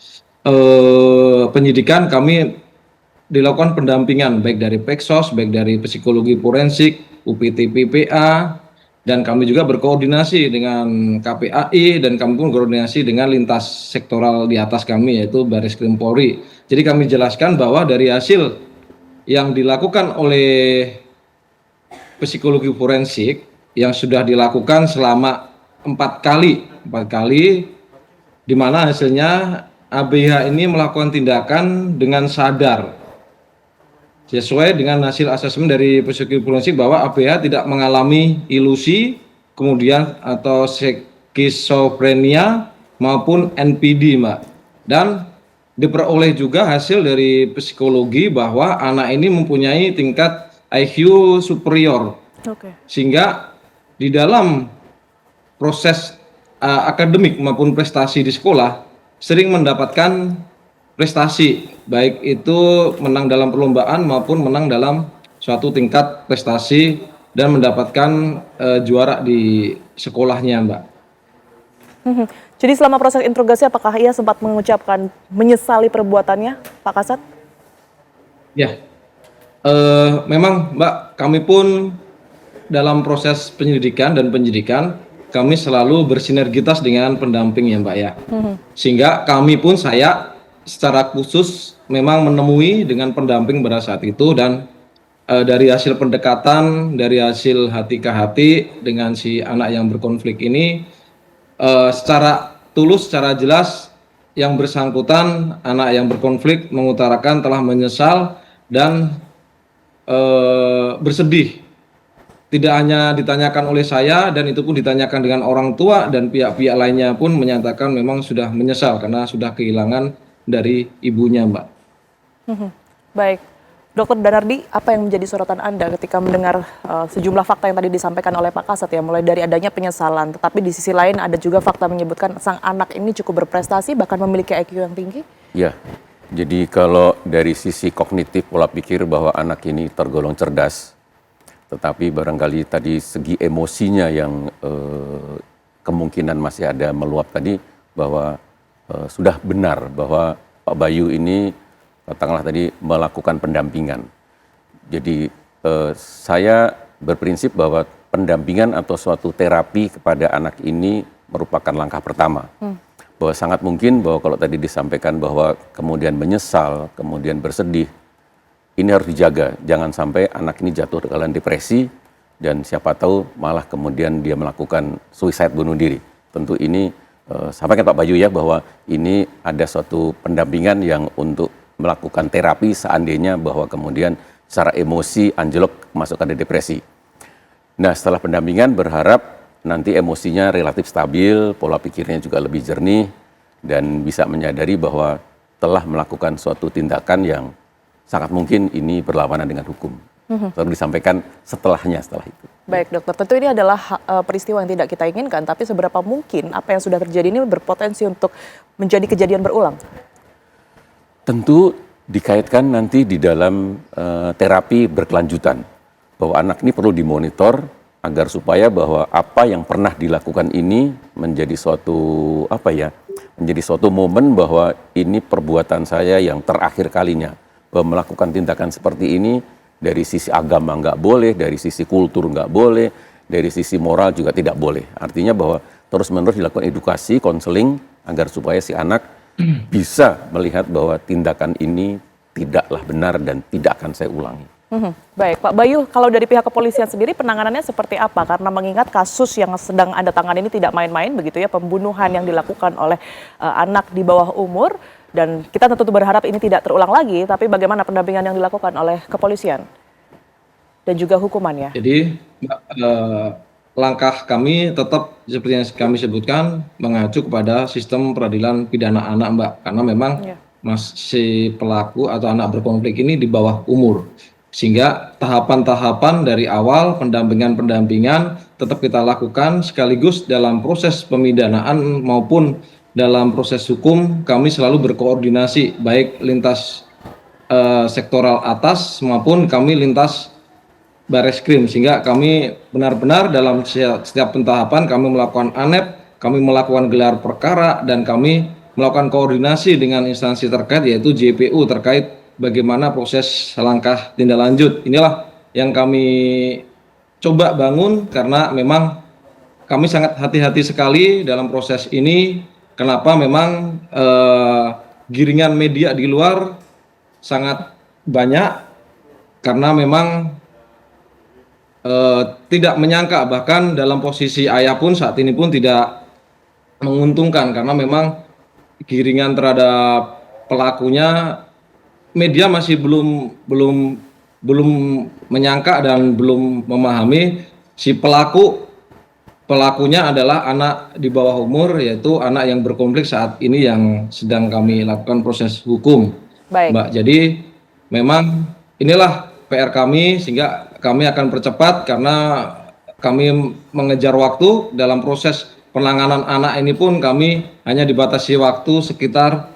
penyidikan, kami dilakukan pendampingan baik dari Peksos, baik dari psikologi forensik, UPT PPA, dan kami juga berkoordinasi dengan KPAI, dan kami pun berkoordinasi dengan lintas sektoral di atas kami, yaitu Baris Krim Polri. Jadi kami jelaskan bahwa dari hasil yang dilakukan oleh psikologi forensik yang sudah dilakukan selama 4 kali, di mana hasilnya ABH ini melakukan tindakan dengan sadar, sesuai dengan hasil asesmen dari psikologi forensik bahwa ABH tidak mengalami ilusi, kemudian atau skizofrenia maupun NPD, Mbak. Dan diperoleh juga hasil dari psikologi bahwa anak ini mempunyai tingkat IQ superior. Sehingga di dalam proses akademik maupun prestasi di sekolah sering mendapatkan prestasi, baik itu menang dalam perlombaan maupun menang dalam suatu tingkat prestasi dan mendapatkan juara di sekolahnya, Mbak. Jadi selama proses interogasi apakah ia sempat mengucapkan menyesali perbuatannya, Pak Kasat? Ya, memang Mbak, kami pun dalam proses penyelidikan dan penyidikan, kami selalu bersinergitas dengan pendamping ya Mbak ya. Sehingga kami pun, saya secara khusus memang menemui dengan pendamping pada saat itu, dan dari hasil pendekatan, dari hasil hati ke hati dengan si anak yang berkonflik ini, secara tulus, secara jelas yang bersangkutan, anak yang berkonflik mengutarakan telah menyesal dan bersedih. Tidak hanya ditanyakan oleh saya, dan itu pun ditanyakan dengan orang tua, dan pihak-pihak lainnya pun menyatakan memang sudah menyesal karena sudah kehilangan dari ibunya, Mbak. Baik, Dr. Danardi, apa yang menjadi sorotan Anda ketika mendengar sejumlah fakta yang tadi disampaikan oleh Pak Kasat ya, mulai dari adanya penyesalan, tetapi di sisi lain ada juga fakta menyebutkan sang anak ini cukup berprestasi, bahkan memiliki IQ yang tinggi? Ya, jadi kalau dari sisi kognitif pola pikir bahwa anak ini tergolong cerdas, tetapi barangkali tadi segi emosinya yang kemungkinan masih ada meluap tadi, bahwa sudah benar bahwa Pak Bayu ini katakanlah tadi melakukan pendampingan. Jadi saya berprinsip bahwa pendampingan atau suatu terapi kepada anak ini merupakan langkah pertama. Bahwa sangat mungkin bahwa kalau tadi disampaikan bahwa kemudian menyesal, kemudian bersedih, ini harus dijaga. Jangan sampai anak ini jatuh dalam depresi dan siapa tahu malah kemudian dia melakukan suicide, bunuh diri. Tentu ini sampaikan Pak Bayu ya, bahwa ini ada suatu pendampingan yang untuk melakukan terapi seandainya bahwa kemudian secara emosi anjlok masukkan ke depresi. Nah, setelah pendampingan berharap nanti emosinya relatif stabil, pola pikirnya juga lebih jernih, dan bisa menyadari bahwa telah melakukan suatu tindakan yang sangat mungkin ini berlawanan dengan hukum. Lalu disampaikan setelah itu. Baik dokter, tentu ini adalah peristiwa yang tidak kita inginkan, tapi seberapa mungkin apa yang sudah terjadi ini berpotensi untuk menjadi kejadian berulang? Tentu dikaitkan nanti di dalam terapi berkelanjutan, bahwa anak ini perlu dimonitor agar supaya bahwa apa yang pernah dilakukan ini menjadi suatu momen bahwa ini perbuatan saya yang terakhir kalinya, bahwa melakukan tindakan seperti ini dari sisi agama nggak boleh, dari sisi kultur nggak boleh, dari sisi moral juga tidak boleh. Artinya bahwa terus-menerus dilakukan edukasi, konseling agar supaya si anak bisa melihat bahwa tindakan ini tidaklah benar dan tidak akan saya ulangi. Baik, Pak Bayu, kalau dari pihak kepolisian sendiri penanganannya seperti apa? Karena mengingat kasus yang sedang Anda tangani ini tidak main-main begitu ya, pembunuhan yang dilakukan oleh anak di bawah umur, dan kita tentu berharap ini tidak terulang lagi, tapi bagaimana pendampingan yang dilakukan oleh kepolisian dan juga hukumannya? Jadi langkah kami tetap seperti yang kami sebutkan, mengacu kepada sistem peradilan pidana anak, Mbak, karena memang si pelaku atau anak berkonflik ini di bawah umur. Sehingga tahapan-tahapan dari awal, pendampingan tetap kita lakukan, sekaligus dalam proses pemidanaan maupun dalam proses hukum kami selalu berkoordinasi, baik lintas sektoral atas maupun kami lintas Bareskrim, sehingga kami benar-benar dalam setiap pentahapan kami melakukan ANEP, kami melakukan gelar perkara, dan kami melakukan koordinasi dengan instansi terkait, yaitu JPU, terkait bagaimana proses langkah tindak lanjut. Inilah yang kami coba bangun, karena memang kami sangat hati-hati sekali dalam proses ini. Kenapa? Memang giringan media di luar sangat banyak, karena memang tidak menyangka, bahkan dalam posisi ayah pun saat ini pun tidak menguntungkan, karena memang giringan terhadap pelakunya media masih belum menyangka dan belum memahami si pelakunya adalah anak di bawah umur, yaitu anak yang berkonflik saat ini yang sedang kami lakukan proses hukum. Baik. Mbak, jadi memang inilah PR kami, sehingga kami akan percepat karena kami mengejar waktu dalam proses penanganan anak ini pun kami hanya dibatasi waktu sekitar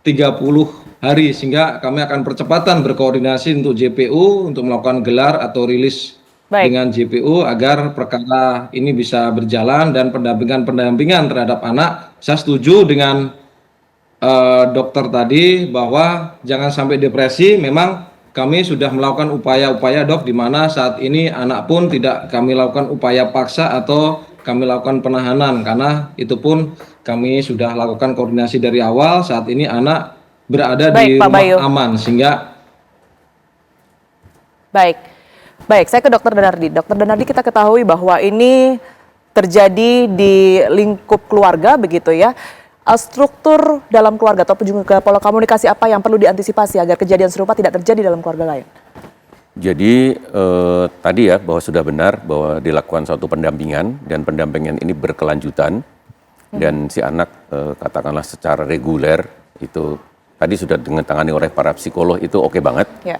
30 hari, sehingga kami akan percepatan berkoordinasi untuk JPU untuk melakukan gelar atau rilis dengan JPU agar perkara ini bisa berjalan, dan pendampingan terhadap anak. Saya setuju dengan dokter tadi bahwa jangan sampai depresi. Memang kami sudah melakukan upaya-upaya, Dok, di mana saat ini anak pun tidak kami lakukan upaya paksa atau kami lakukan penahanan, karena itu pun kami sudah lakukan koordinasi dari awal. Saat ini anak berada di rumah aman, sehingga Baik, saya ke Dr. Danardi. Dr. Danardi, kita ketahui bahwa ini terjadi di lingkup keluarga begitu ya. Struktur dalam keluarga atau juga pola komunikasi apa yang perlu diantisipasi agar kejadian serupa tidak terjadi dalam keluarga lain? Jadi tadi ya, bahwa sudah benar bahwa dilakukan suatu pendampingan, dan pendampingan ini berkelanjutan, dan si anak katakanlah secara reguler itu tadi sudah ditangani oleh para psikolog, itu oke banget. Ya.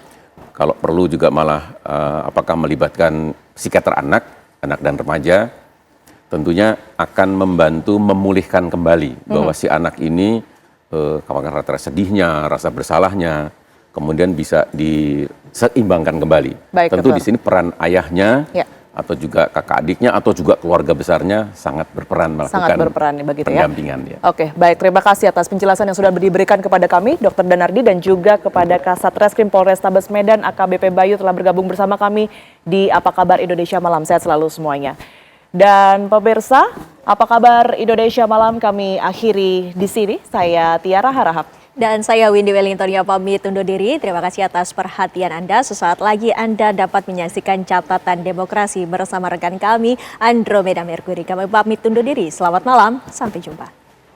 Kalau perlu juga malah apakah melibatkan psikiater anak dan remaja, tentunya akan membantu memulihkan kembali bahwa si anak ini apakah rasa sedihnya, rasa bersalahnya, kemudian bisa diseimbangkan kembali. Tentu di sini peran ayahnya atau juga kakak adiknya atau juga keluarga besarnya sangat berperan melakukan pendampingan. Ya. Oke, baik. Terima kasih atas penjelasan yang sudah diberikan kepada kami, Dr. Danardi, dan juga kepada Kasat Reskrim Polrestabes Medan, AKBP Bayu, telah bergabung bersama kami di Apa Kabar Indonesia Malam. Sehat selalu semuanya. Dan pemirsa, Apa Kabar Indonesia Malam kami akhiri di sini. Saya Tiara Harahap. Dan saya Windy Wellington yang pamit undur diri. Terima kasih atas perhatian Anda. Sesaat lagi Anda dapat menyaksikan catatan demokrasi bersama rekan kami, Andromeda Mercury. Kami pamit undur diri. Selamat malam, sampai jumpa.